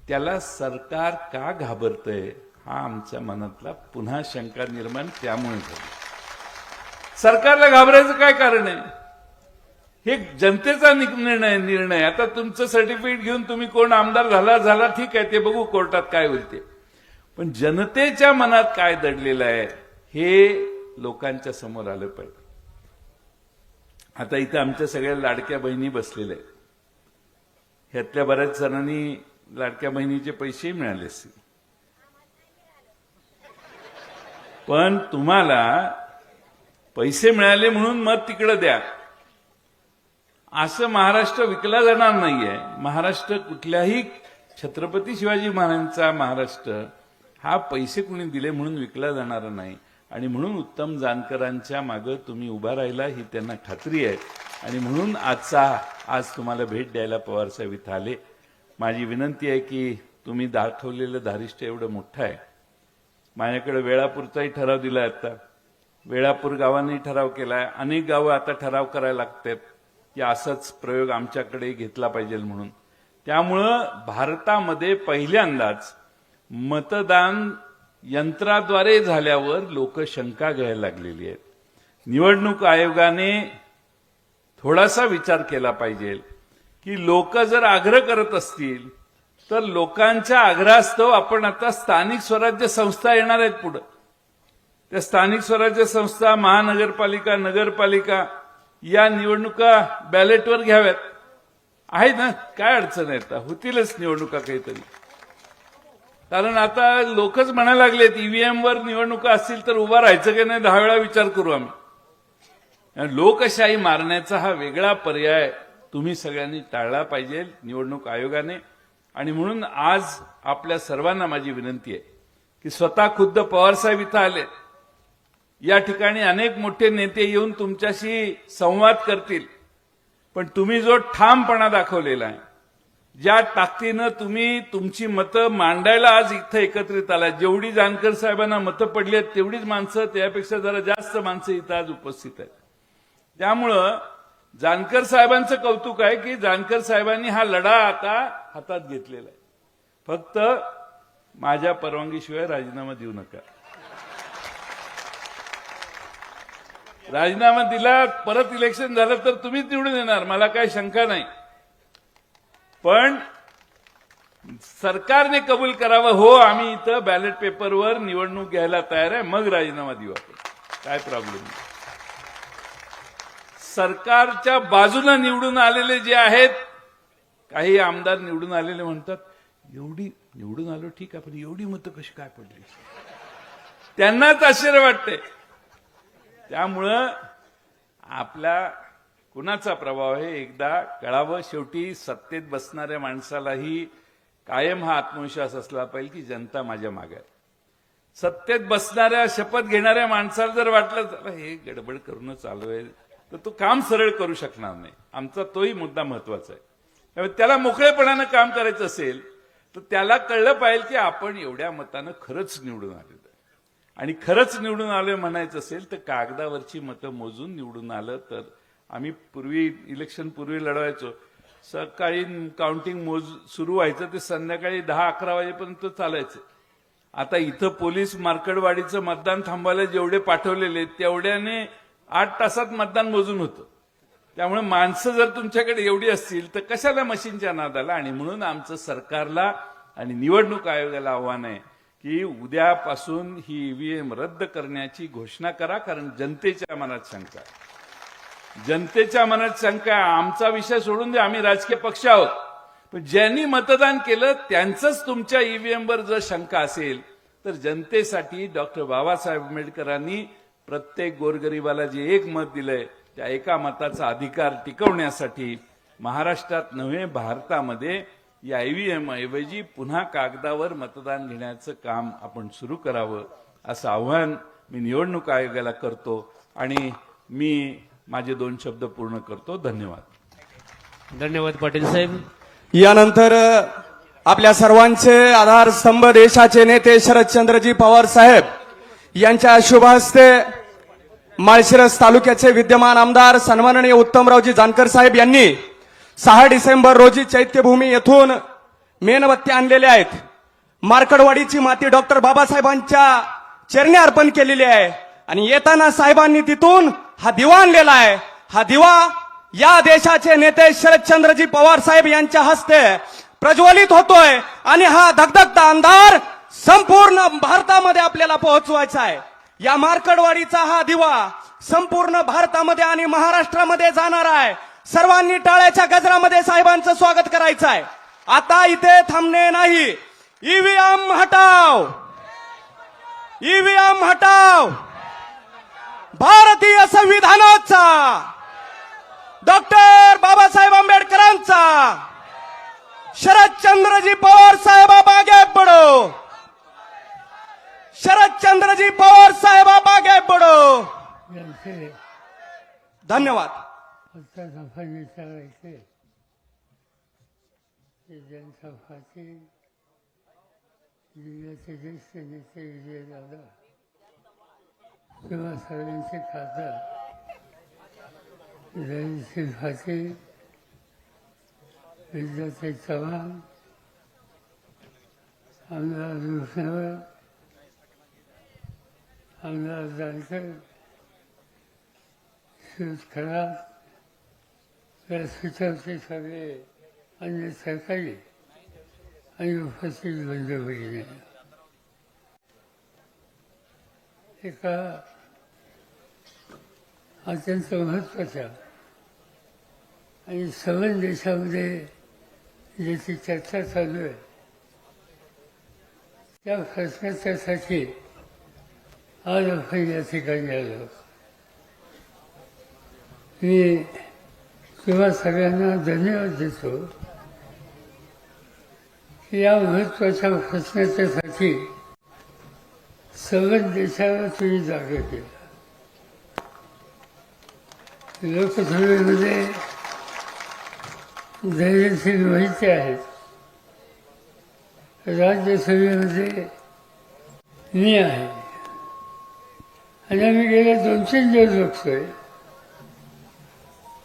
त्याला सरकार का घाबरतंय हा आमच्या मनातला पुन्हा शंका निर्माण त्यामुळे झाली. सरकारला घाबरायचं काय कारण आहे? हे जनतेचा निर्णय. आता तुमचं सर्टिफिकेट घेऊन तुम्ही कोण आमदार झाला ठीक आहे, ते बघू कोर्टात काय होईल ते, पण जनतेच्या मनात काय दडलेलं आहे हे लोकांच्या समोर आलं पाहिजे. आता इथं आमच्या सगळ्या लाडक्या बहिणी बसलेल्या आहेत, ह्यातल्या बऱ्याच जणांनी लाडक्या बहिणीचे पैसेही मिळाले असतील, पण तुम्हाला पैसे मिळाले म्हणून मत तिकडे द्या असं महाराष्ट्र विकला जाणार नाहीये. महाराष्ट्र कुठल्याही छत्रपती शिवाजी महाराजांचा महाराष्ट्र हा पैसे कुणी दिले म्हणून विकला जाणार नाही. आणि म्हणून उत्तम जानकरांच्या मागे तुम्ही उभा राहिला ही त्यांना खात्री आहे आणि म्हणून आज तुम्हाला भेट द्यायला पवारसाहेब इथं आले. माझी विनंती आहे की तुम्ही दाखवलेलं धारिष्ट्य एवढं मोठं आहे. माझ्याकडे वेळापूरचाही ठराव दिला. आता वेळापूर गावांनी ठराव केलाय, अनेक गावं आता ठराव करायला लागतात की असाच प्रयोग आमच्याकडे घेतला पाहिजे म्हणून. त्यामुळं भारतामध्ये पहिल्यांदाच मतदान यंत्राद्वारे झाल्यावर लोक शंका घ्यायला लागलेली आहेत. निवडणूक आयोगाने थोडासा विचार केला पाहिजे की लोक जर आग्रह करत असतील तर लोकांच्या आग्रहास्तव आपण आता स्थानिक स्वराज्य संस्था येणार आहेत पुढे. त्या स्थानिक स्वराज्य संस्था, महानगरपालिका, नगरपालिका या निवडणुका बॅलेटवर घ्याव्यात. आहे ना, काय अडचण आहे? होतीलच निवडणुका काहीतरी. कारण आता लोकच म्हणायला लागलेत ईव्हीएम वर निवडणुका असतील तर उभा राहायचं की नाही 10 वेळा विचार करू आम्ही. लोकशाही मारण्याचा हा वेगळा पर्याय तुम्ही सगळ्यांनी टाळला पाहिजे निवडणूक आयोगाने. आणि म्हणून आज आपल्या सर्वांना माझी विनंती आहे की स्वतः खुद्द पवारसाहेब इथं आले. या ठिकाणी अनेक मोठे नेते येऊन तुमच्याशी संवाद करतील, पण तुम्ही जो ठामपणा दाखवलेला आहे, ज्या ताकदीनं तुम्ही तुमची मतं मांडायला आज इथं एकत्रित आला, जेवढी जानकर साहेबांना मतं पडली आहेत तेवढीच माणसं, त्यापेक्षा जरा जास्त माणसं इथं आज उपस्थित आहेत. त्यामुळं जानकर साहेबांचं कौतुक आहे की जानकर साहेबांनी हा लढा आता हातात घेतलेला आहे. फक्त माझ्या परवानगीशिवाय राजीनामा देऊ नका. राजीनामा दिला, परत इलेक्शन झालं तर तुम्हीच निवडून येणार, मला काही शंका नाही. पण सरकारने कबूल करावं, हो आम्ही इथं बॅलेट पेपरवर निवडणूक घ्यायला तयार आहे, मग राजीनामा देऊ आपण, काय प्रॉब्लेम नाही. सरकारच्या बाजूनं निवडून आलेले जे आहेत, काही आमदार निवडून आलेले म्हणतात एवढी निवडून आलो ठीक आहे, पण एवढी मतं कशी काय पडली, त्यांनाच आश्चर्य वाटते. त्यामुळं आपला कुणाचा प्रभाव आहे एकदा कळावं. शेवटी सत्तेत बसणाऱ्या माणसालाही कायम हा आत्मविश्वास असला पाहिजे की जनता माझ्या मागे आहे. सत्तेत बसणाऱ्या, शपथ घेणाऱ्या माणसाला जर वाटलं चला हे गडबड करूनच चालू आहे, तर तो काम सरळ करू शकणार नाही. आमचा तोही मुद्दा महत्वाचा आहे. त्यामुळे त्याला मोकळेपणानं काम करायचं असेल तर त्याला कळलं पाहिजे की आपण एवढ्या मतानं खरंच निवडून आलेलो आहे. आणि खरंच निवडून आलोय म्हणायचं असेल तर कागदावरची मतं मोजून निवडून आलं तर. आम्ही पूर्वी इलेक्शन पूर्वी लढवायचो, सकाळी काउंटिंग सुरू व्हायचं ते संध्याकाळी 10-11 वाजेपर्यंत चालायचं. आता इथं पोलीस मार्कडवाडीचं मतदान थांबायला जेवढे पाठवलेले तेवढ्याने 8 तासात मतदान मोजून होतं. त्यामुळे माणसं जर तुमच्याकडे एवढी असतील तर कशाला मशीनच्या नादाला. आणि म्हणून आमचं सरकारला आणि निवडणूक आयोगाला आव्हान आहे की उद्यापासून ही ईव्हीएम रद्द करण्याची घोषणा करा, कारण जनतेच्या मनात शंका आहे. जनतेच्या मनात शंका आहे. आमचा विषय सोडून दे, आम्ही राजकीय पक्ष आहोत, पण ज्यांनी मतदान केलं त्यांचंच तुमच्या ईव्हीएमवर जर शंका असेल तर जनतेसाठी डॉक्टर बाबासाहेब आंबेडकरांनी प्रत्येक गोरगरिबाला जे एक मत दिलंय त्या एका मताचा अधिकार टिकवण्यासाठी महाराष्ट्रात नव्हे भारतामध्ये या ईव्हीएम ऐवजी पुन्हा कागदावर मतदान घेण्याचं काम आपण सुरू करावं, असं आव्हान मी निवडणूक आयोगाला करतो. आणि मी माझे 2 शब्द पूर्ण करतो. धन्यवाद. धन्यवाद पाटील साहेब. यानंतर आपल्या सर्वांचे आधारस्तंभ देशाचे नेते शरदचंद्रजी पवार साहेब यांच्या शुभ हस्ते माळशिरस तालुक्याचे विद्यमान आमदार सन्माननीय उत्तमरावजी जानकर साहेब यांनी 6 डिसेंबर रोजी चैत्यभूमी येथून मेणबत्ती आणलेल्या आहेत. मार्कडवाडीची माती डॉक्टर बाबासाहेबांच्या चरणी अर्पण केलेली आहे आणि येताना साहेबांनी तिथून हा दिवा आणलेला आहे. हा दिवा या देशाचे नेते शरदचंद्रजी पवार साहेब यांच्या हस्ते प्रज्वलित होतोय आणि हा धगधगता अंधार संपूर्ण भारतामध्ये आपल्याला पोहोचवायचा आहे. या मार्कडवाडीचा हा दिवा संपूर्ण भारतामध्ये आणि महाराष्ट्रामध्ये जाणार आहे. सर्वांनी टाळ्याच्या गजरामध्ये साहेबांचं स्वागत करायचं आहे. आता इथे थांबणे नाही. ईव्हीएम हटाव, ईव्हीएम हटाव. भारतीय संविधानाचा, डॉक्टर बाबासाहेब आंबेडकरांचा, शरदचंद्रजी पवार साहेब आगे बढ़ो, शरदचंद्रजी पवार साहेब आगे बढ़ो. धन्यवाद. जनसभाचे जिल्ह्याचे ज्येष्ठ नेते विजयदादा किंवा सर्वांचे खासदार रणजित भाते, विद्याताई चव्हाण, आमदार रुसनवर, आमदार जानकर, सुरेश खरात, व्यासपीठावरचे सगळे अन्य सहकारी आणि उपस्थित बंधू भगिनी, एका अत्यंत महत्वाच्या आणि सवन देशामध्ये ज्याची चर्चा चालू आहे त्या प्रश्नासाठी आज आपण या ठिकाणी आलो. मी तुम्हा सगळ्यांना धन्यवाद देतो की या महत्वाच्या प्रश्नाच्यासाठी सवन देशाला तुम्ही जागा केला. लोकसभेमध्ये धैर्यशील माहिती आहेत, राज्यसभेमध्ये मी आहे आणि आम्ही गेल्या 2-3 दिवस बघतोय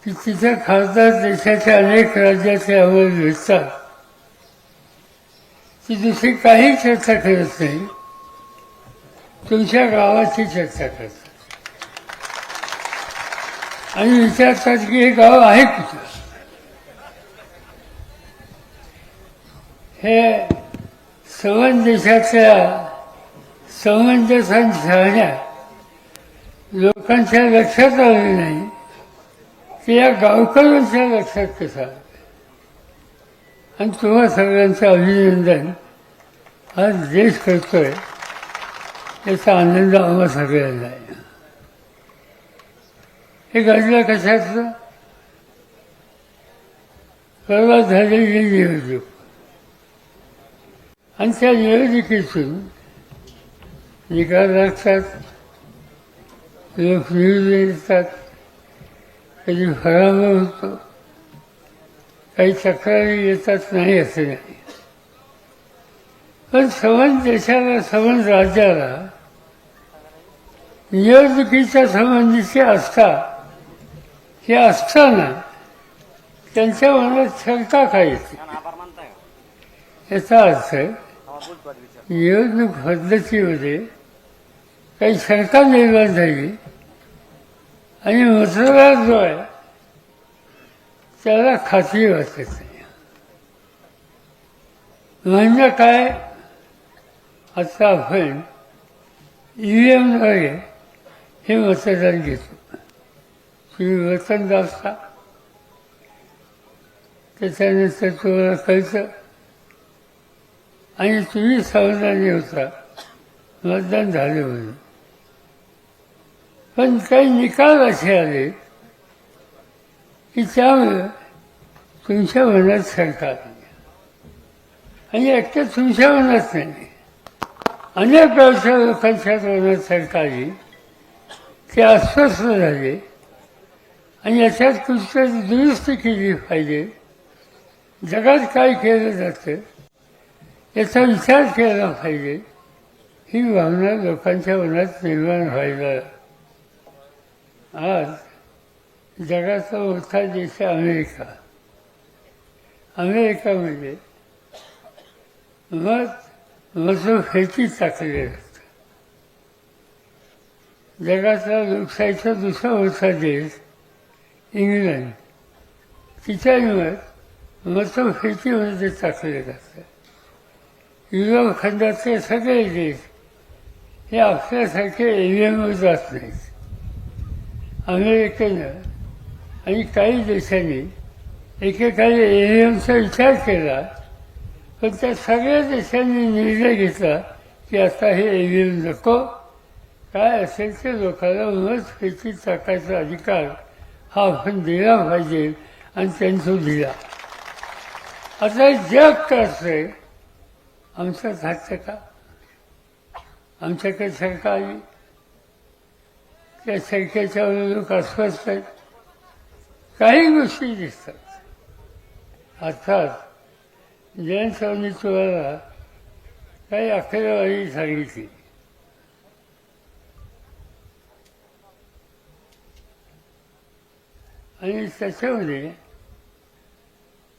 की तिथे खासदार देशाच्या अनेक राज्याचे अहवाल भेटतात ती दुसरी काही चर्चा करत नाही, तुमच्या गावाची चर्चा करतात आणि विचारतात की हे गाव आहे कुठं. हे संबंध देशाच्या समंजसान राहण्यात लोकांच्या लक्षात आले नाही की या गावकऱ्यांच्या लक्षात कसं आलं. आणि तुम्हा सगळ्यांचं अभिनंदन आज देश करतोय याचा आनंद आम्हा सगळ्यांना आहे. हे घडलं कशाचं? परवा झालेली निवडणूक आणि त्या निवडणुकीतून निकाल लागतात, लोक निवडून येतात, कधी पराभव होतो, काही तक्रारी येतात, नाही असं नाही. पण संबंध देशाला संबंध राज्याला निवडणुकीच्या संबंधीची आस्था हे असताना त्यांच्या मनात शंका काय येते. याचा अर्थ निवडणूक पद्धतीमध्ये काही शंका निर्माण झाली आणि मतदार जो आहे त्याला खात्री वाटत नाही. म्हणजे काय, आता आपण EVMद्वारे हे मतदान घेतो. तुम्ही वतन दाबता, त्याच्यानंतर तुम्हाला कळतं आणि तुम्ही समाधानी होता मतदान झाले म्हणून. पण काही निकाल असे आले की त्यामुळे तुमच्या मनात शंका आली आणि एकट्या तुमच्या मनात नाही, अनेक गावच्या लोकांच्या मनात शंका आली, ते अस्वस्थ झाले आणि याच्यात कुठतरी दुरुस्ती केली पाहिजे, जगात काय केलं जातं याचा विचार केला पाहिजे, ही भावना लोकांच्या मनात निर्माण व्हायला. आज जगाचा मोठा देश आहे अमेरिकामध्ये मतभेदी टाकलेले असतात. जगाचा लोकशाहीचा दुसरा मोठा देश इंग्लंड, तिच्यामुळे मतभेदीमध्ये टाकले जातात. युरोप खंडातले सगळे देश हे आपल्यासारखे EVMवर जात नाहीत. अमेरिकेनं आणि काही देशांनी एकेकाळी EVMचा विचार केला, पण त्या सगळ्या देशांनी निर्णय घेतला की आता हे EVM नको, काय असेल ते लोकांना मतपेटी टाकायचा अधिकार हा आपण दिला पाहिजे आणि त्यांनी दिला. आता जग करतंय, आमचं घातलं का? आमच्याकडे सरकार आली, त्या सरकारच्या लोक अस्वस्थ आहेत, काही गोष्टी दिसतात. अर्थात जयंतरावांनी तुम्हाला काही आकडेवारी सांगितली. आणि त्याच्यामध्ये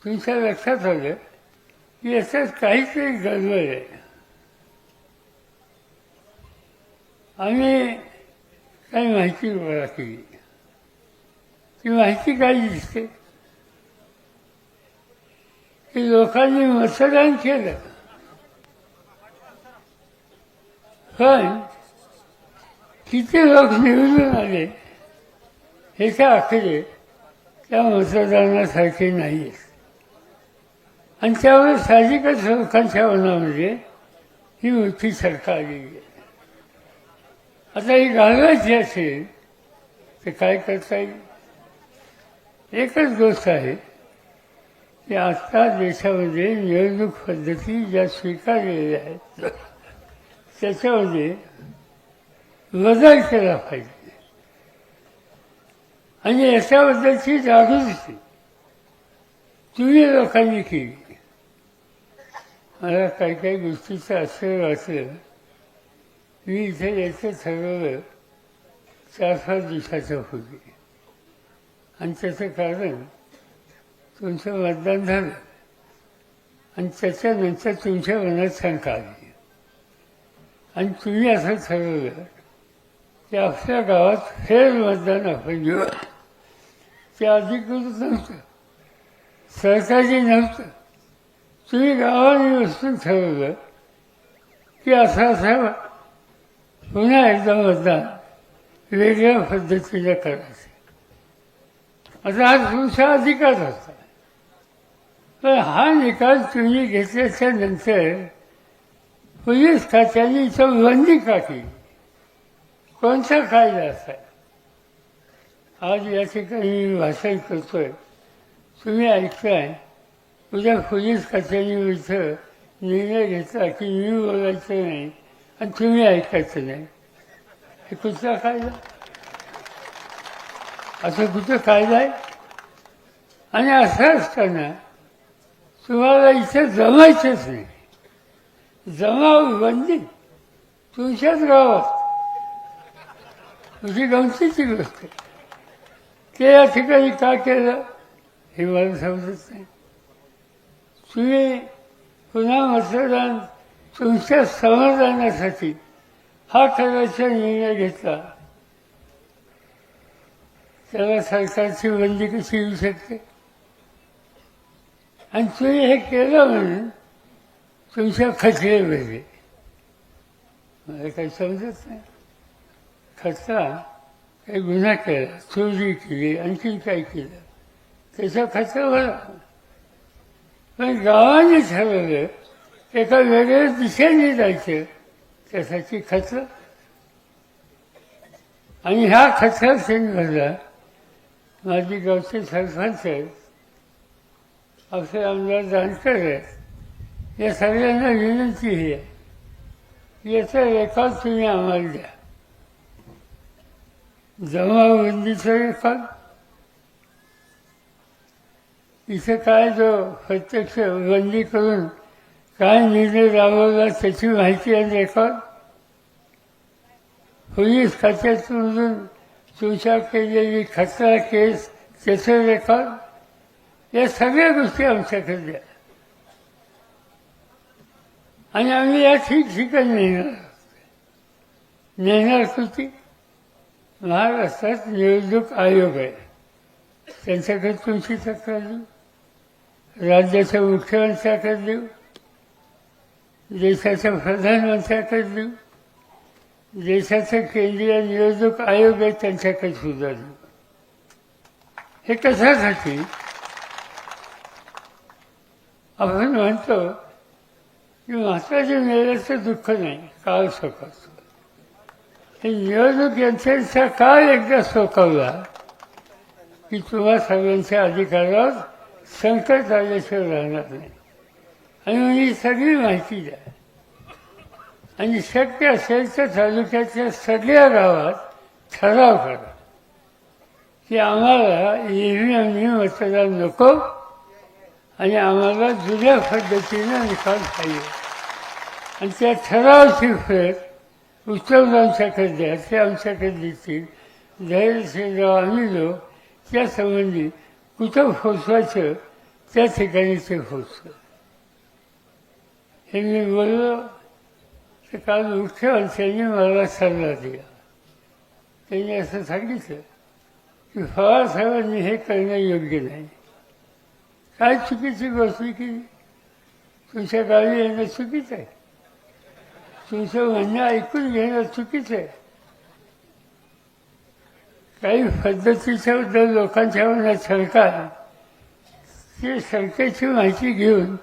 तुमच्या लक्षात आलं की याच्यात काहीतरी गडबड आहे. आम्ही काही माहिती गोळा केली. ती माहिती काय दिसते की लोकांनी मतदान केलं, पण किती लोक निवडून आले हे काय आकडे त्या मतदानासारखे नाही आहेत. आणि त्यामुळे साहजिकच लोकांच्या मनामध्ये ही मोठी शंका आलेली आहे. आता ही घालवायची असेल तर काय करता येईल? एकच गोष्ट आहे की आता देशामध्ये निवडणूक पद्धती ज्या स्वीकारलेल्या आहेत त्याच्यामध्ये बदल केला पाहिजे आणि याच्याबद्दलची जागृती तुम्ही लोकांनी केली. मला काही काही गोष्टीचं आश्चर्य वाटलं. मी इथे यायचं ठरवलं 4-5 दिवसाच्या पूर्वी आणि त्याचं कारण तुमचं मतदान झालं आणि त्याच्यानंतर तुमच्या मनात शंका आली आणि तुम्ही असं ठरवलं की आपल्या गावात फेर मतदान आपण घेऊ. ते अधिकृत नव्हतं, सरकारी नव्हतं. तुम्ही गावाने बसून ठरवलं की असं पुन्हा एकदा मतदान वेगळ्या पद्धतीने करायचं. आता हा तुमचा अधिकार होता, पण हा निकाल तुम्ही घेतल्याच्या नंतर पोलीस खात्याने इथं बंदी का केली? कोणता कायदा असा? आज या ठिकाणी मी भाषण करतोय, तुम्ही ऐकताय. उद्या पोलीस खात्याने इथं निर्णय घेतला की मी बोलायचं नाही आणि तुम्ही ऐकायचं नाही. हे कुठचा कायदा? असं कुठं कायदा आहे? आणि असं असताना तुम्हाला इथं जमायचंच नाही. जमाव बंदी तुमच्याच गावात. तुझी गमतीची गोष्ट आहे. ते या ठिकाणी का केलं हे मला समजत नाही. तुम्ही पुन्हा मतदान तुमच्या समाधानासाठी हा करायचा निर्णय घेतला, त्याला सरकारची बंदी कशी येऊ शकते? आणि तुम्ही हे केलं म्हणून तुमच्या खचले वेगळे. मला काही समजत नाही. खचला, काही गुन्हा केला, चोरी केली, आणखी काय केलं, त्याचा खचला भरा. पण गावाने ठरवलं एका वेगळ्या दिशेने जायचं, त्यासाठी खचलं. आणि ह्या खचला संदर्भाला माझी गावचे सरपंच आहेत, आपले आमदार जानकर आहेत, या सगळ्यांना विनंती ही आहे, याचा रेकॉर्ड तुम्ही आम्हाला द्या. जमावबंदीचा रेकॉर्ड, इथं काय जो प्रत्यक्ष बंदी करून काय निर्णय राबवला त्याची माहिती आणि रेकॉर्ड, पोलीस खात्यातून तुमच्या केलेली खतरा केस त्याचं रेकॉर्ड, या सगळ्या गोष्टी आमच्याकडे द्या. आणि आम्ही या ठिकठिकाणी नेणार कृती. महाराष्ट्रात निवडणूक आयोग आहे, त्यांच्याकडे तुमची तक्रार देऊ, राज्याच्या मुख्यमंत्र्याकडे देऊ, देशाच्या प्रधानमंत्र्याकडे देऊ, देशाचे केंद्रीय निवडणूक आयोग आहे त्यांच्याकडे सुद्धा देऊ. हे कशासाठी? आपण म्हणतो की महात्माच्या मेल्याचं दुःख नाही, काळ सोकावतो. हे निवडणूक यंत्रणेचा काळ एकदा सोकावला की तुम्हा सगळ्यांच्या अधिकारावर संकट आल्याशिवाय राहणार नाही. आणि ही सगळी माहिती द्या. आणि शक्य असेल तर तालुक्यातल्या सगळ्या गावात ठराव करा की आम्हाला ईव्हीएमनी मतदान नको आणि आम्हाला जुन्या पद्धतीनं निकाल पाहिजे. आणि त्या ठरावाची प्रत उत्तम आमच्याकडे द्या, ते आमच्याकडे देतील. धैर्यशीलराव आम्ही लोक त्यासंबंधी कुठं पोचवायचं त्या ठिकाणी ते पोचतं. हे मी बोललो तर काल मुख्यमंत्र्यांनी मला सल्ला दिला. त्यांनी असं सांगितलं की पवारसाहेबांनी हे करणं योग्य नाही. काय चुकीची गोष्ट केली? तुमच्या गावी येणं चुकीचं आहे, तुमचं म्हणणं ऐकून घेणं चुकीचं आहे. काही पद्धतीच्या बद्दल लोकांच्या मनात शंका आहे, ते शंकेची माहिती घेऊन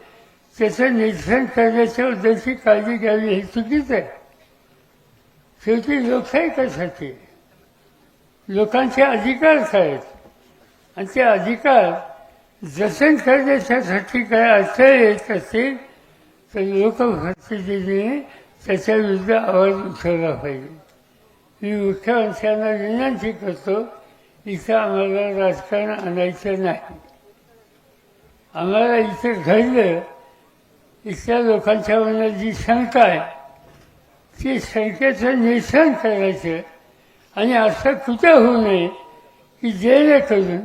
त्याचं निरसन करण्याच्या बद्दलची काळजी घ्यावी, हे चुकीचं आहे. शेवटी लोकशाही कशासाठी? लोकांचे अधिकार आहेत आणि ते अधिकार जतन करण्याच्यासाठी काय अर्थ येत असेल तर लोकप्रतिनिधीने त्याच्या विरुद्ध आवाज उठवला पाहिजे. मी मुख्यमंत्र्यांना विनंती करतो, इथं आम्हाला राजकारण आणायचं नाही. आम्हाला इथं घडलं, इथल्या लोकांच्या मनात जी शंका आहे ती शंकेचं निरसन करायचं. आणि असं कुठं होऊ नये की जेणेकरून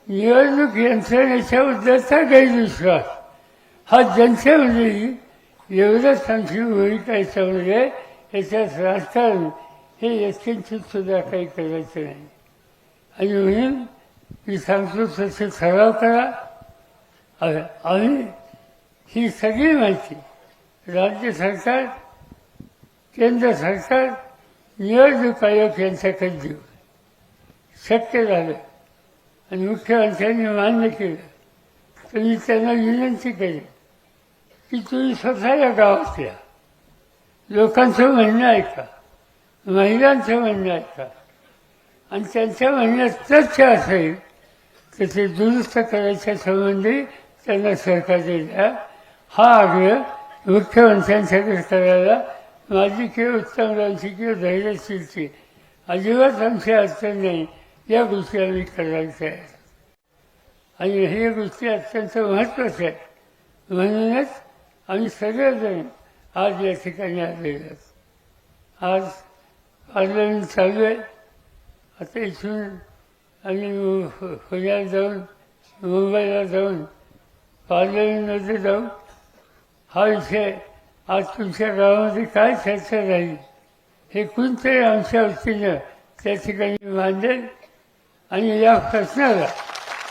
निवडणूक यंत्रणेच्याबद्दलचा गैरविश्वास हा जनसेवेची एवढंच आमची भूमिका याच्यामध्ये याच्यात राजकारण हे यत्किंचित सुद्धा काही करायचं नाही. आणि म्हणून मी सांगतो तसे सराव करा. आणि ही सगळी माहिती राज्य सरकार, केंद्र सरकार, निवडणूक आयोग यांच्याकडे देऊ. शक्य झालं आणि मुख्यमंत्र्यांनी मान्य केलं तर मी त्यांना विनंती केली की तुम्ही स्वतः या गावातल्या लोकांचं म्हणणं ऐका, महिलांचं म्हणणं ऐका आणि त्यांच्या म्हणण्यात तथ्य असेल तर ते दुरुस्त करायच्या संबंधी त्यांना सहकार्य द्या. हा आग्रह मुख्यमंत्र्यांच्याकडे करायला माझी किंवा उत्तमरावांची किंवा धैर्यशीलची अजिबात आमची अडचण नाही. या गोष्टी आम्ही करायला तयार आणि हे गोष्टी अत्यंत महत्त्वाच्या आहेत. म्हणूनच आम्ही सगळेजण आज या ठिकाणी आलेलो आहोत. आज पार्लमेंट चालू आहे. आता इथून आम्ही पुण्यात जाऊन, मुंबईला जाऊन पार्लमेंटमध्ये जाऊ. हा विषय आज तुमच्या गावामध्ये काय चर्चा झाली हे कोणतरी आमच्या वतीनं त्या ठिकाणी मांडेल आणि या प्रश्नाला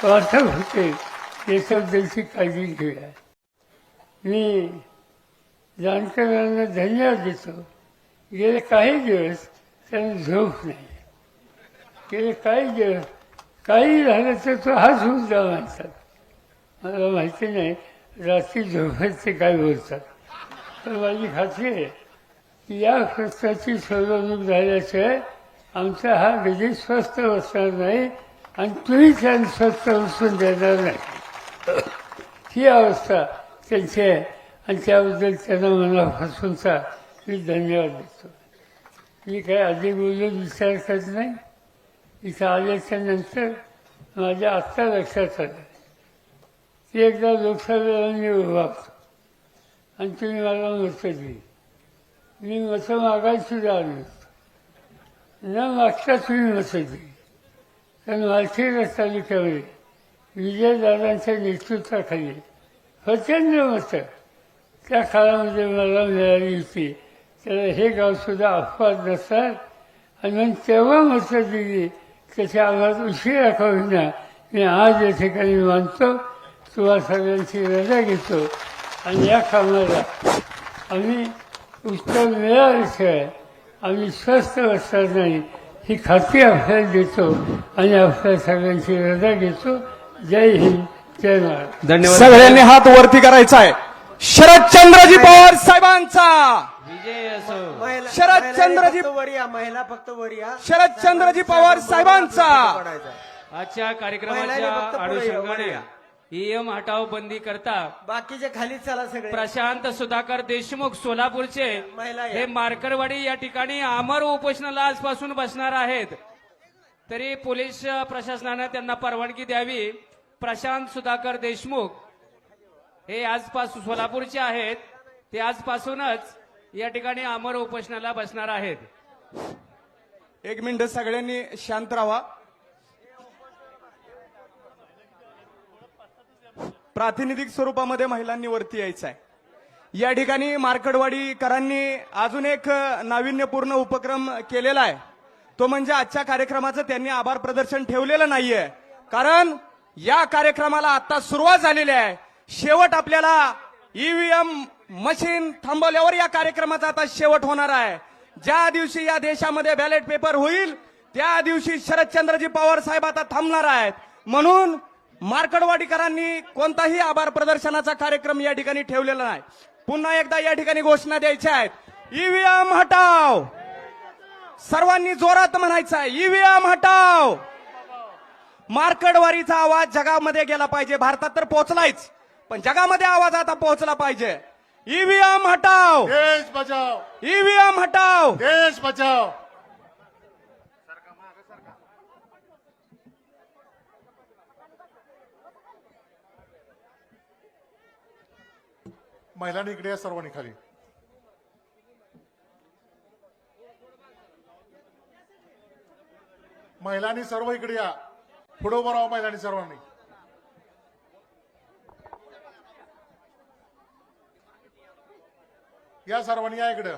वाटप होते याच्याबद्दलची काळजी घेऊया. मी जाणकारांना धन्यवाद देतो. गेले काही दिवस त्यांना झोप नाही. गेले काही दिवस काही झालं तर तो हाच होऊन जा म्हणतात. मला माहिती नाही रात्री झोपेत ते काय बोलतात, पण माझी खात्री आहे की या प्रश्नाची सोडवणूक झाल्याशिवाय आमचा हा विधी स्वस्थ बसणार नाही आणि तुम्ही त्यांना स्वस्थ बसून देणार नाही. ही अवस्था त्यांची आहे आणि त्याबद्दल त्यांना मनापासूनचा मी धन्यवाद देतो. मी काय अधिक बोलून विचार करत नाही. इथं आल्याच्या नंतर माझ्या आत्ता लक्षात आलं की एकदा लोकसभेला मी उभा होतो आणि तुम्ही मला मतं दिली. मी मतं मागायला सुद्धा आलो होतो. न मागता तुम्ही मतं दिली. कारण मालखेड तालुक्यामध्ये विजयदादांच्या नेतृत्वाखाली प्रचंड मतं त्या काळामध्ये मला मिळाली होती. त्याला हे गावसुद्धा अपवाद नसतात आणि मग तेव्हा मतं दिली. त्याच्या आवाज उशिरा का होईना मी आज या ठिकाणी मानतो. तुम्हा सगळ्यांची रजा घेतो आणि या कामाला आम्ही उत्तर मिळाल्याशिवाय आम्ही स्वस्थ बसणार नाही ही खात्री आपल्याला देतो आणि आपल्या सगळ्यांची रजा घेतो. जय हिंद, जय महाराष्ट्र. धन्यवाद. सगळ्यांनी हात वरती करायचा आहे. शरदचंद्रजी पवार साहेबांचा विजय असो. शरदचंद्रजी महिला फक्त वर या. शरदचंद्रजी पवार साहेबांचा आजच्या कार्यक्रमाच्या अनुषंगाने ईएम हटाव बंदी करता बाकीचे खाली चला सगळे. प्रशांत सुधाकर देशमुख सोलापूरचे महिला या. हे मार्करवाडी या ठिकाणी आमर उपोषणाला आजपासून बसणार आहेत. तरी पोलीस प्रशासनाने त्यांना परवानगी द्यावी. प्रशांत सुधाकर देशमुख हे आजपासून सोलापूरचे आहेत. ते आजपासूनच या ठिकाणी आमर उपोषणाला बसणार आहेत. एक मिनिट सगळ्यांनी शांत राहा. प्रातिनिधिक स्वरूपामध्ये महिलांनी वरती यायचं आहे. या ठिकाणी मार्कडवाडीकरांनी अजून एक नाविन्यपूर्ण उपक्रम केलेला आहे. तो म्हणजे आजच्या कार्यक्रमाचं त्यांनी आभार प्रदर्शन ठेवलेलं नाहीये. कारण या कार्यक्रमाला आता सुरुवात झालेली आहे. शेवट आपल्याला ईव्हीएम मशीन थांबवल्यावर या कार्यक्रमाचा आता शेवट होणार आहे. ज्या दिवशी या देशामध्ये बॅलेट पेपर होईल त्या दिवशी शरदचंद्रजी पवार साहेब आता थांबणार आहेत. म्हणून मार्कडवाडीकरांनी कोणताही आभार प्रदर्शनाचा कार्यक्रम या ठिकाणी ठेवलेला नाही. पुन्हा एकदा या ठिकाणी घोषणा द्यायच्या आहेत. ईव्हीएम हटाव. सर्वांनी जोरात म्हणायचं आहे ईव्हीएम हटाव. मार्कडवारीचा आवाज जगामध्ये गेला पाहिजे. भारतात तर पोहोचलायच पण जगामध्ये आवाज आता पोहोचला पाहिजे. ईव्हीएम हटाव. देश बचाव. ईव्हीएम हटाव. देश बचाव. महिलांनी इकडे या सर्वांनी खाली. महिलांनी सर्व इकडे या. पुढे उभं राहा महिलांनी सर्वांनी. या सर्वांनी या इकडं.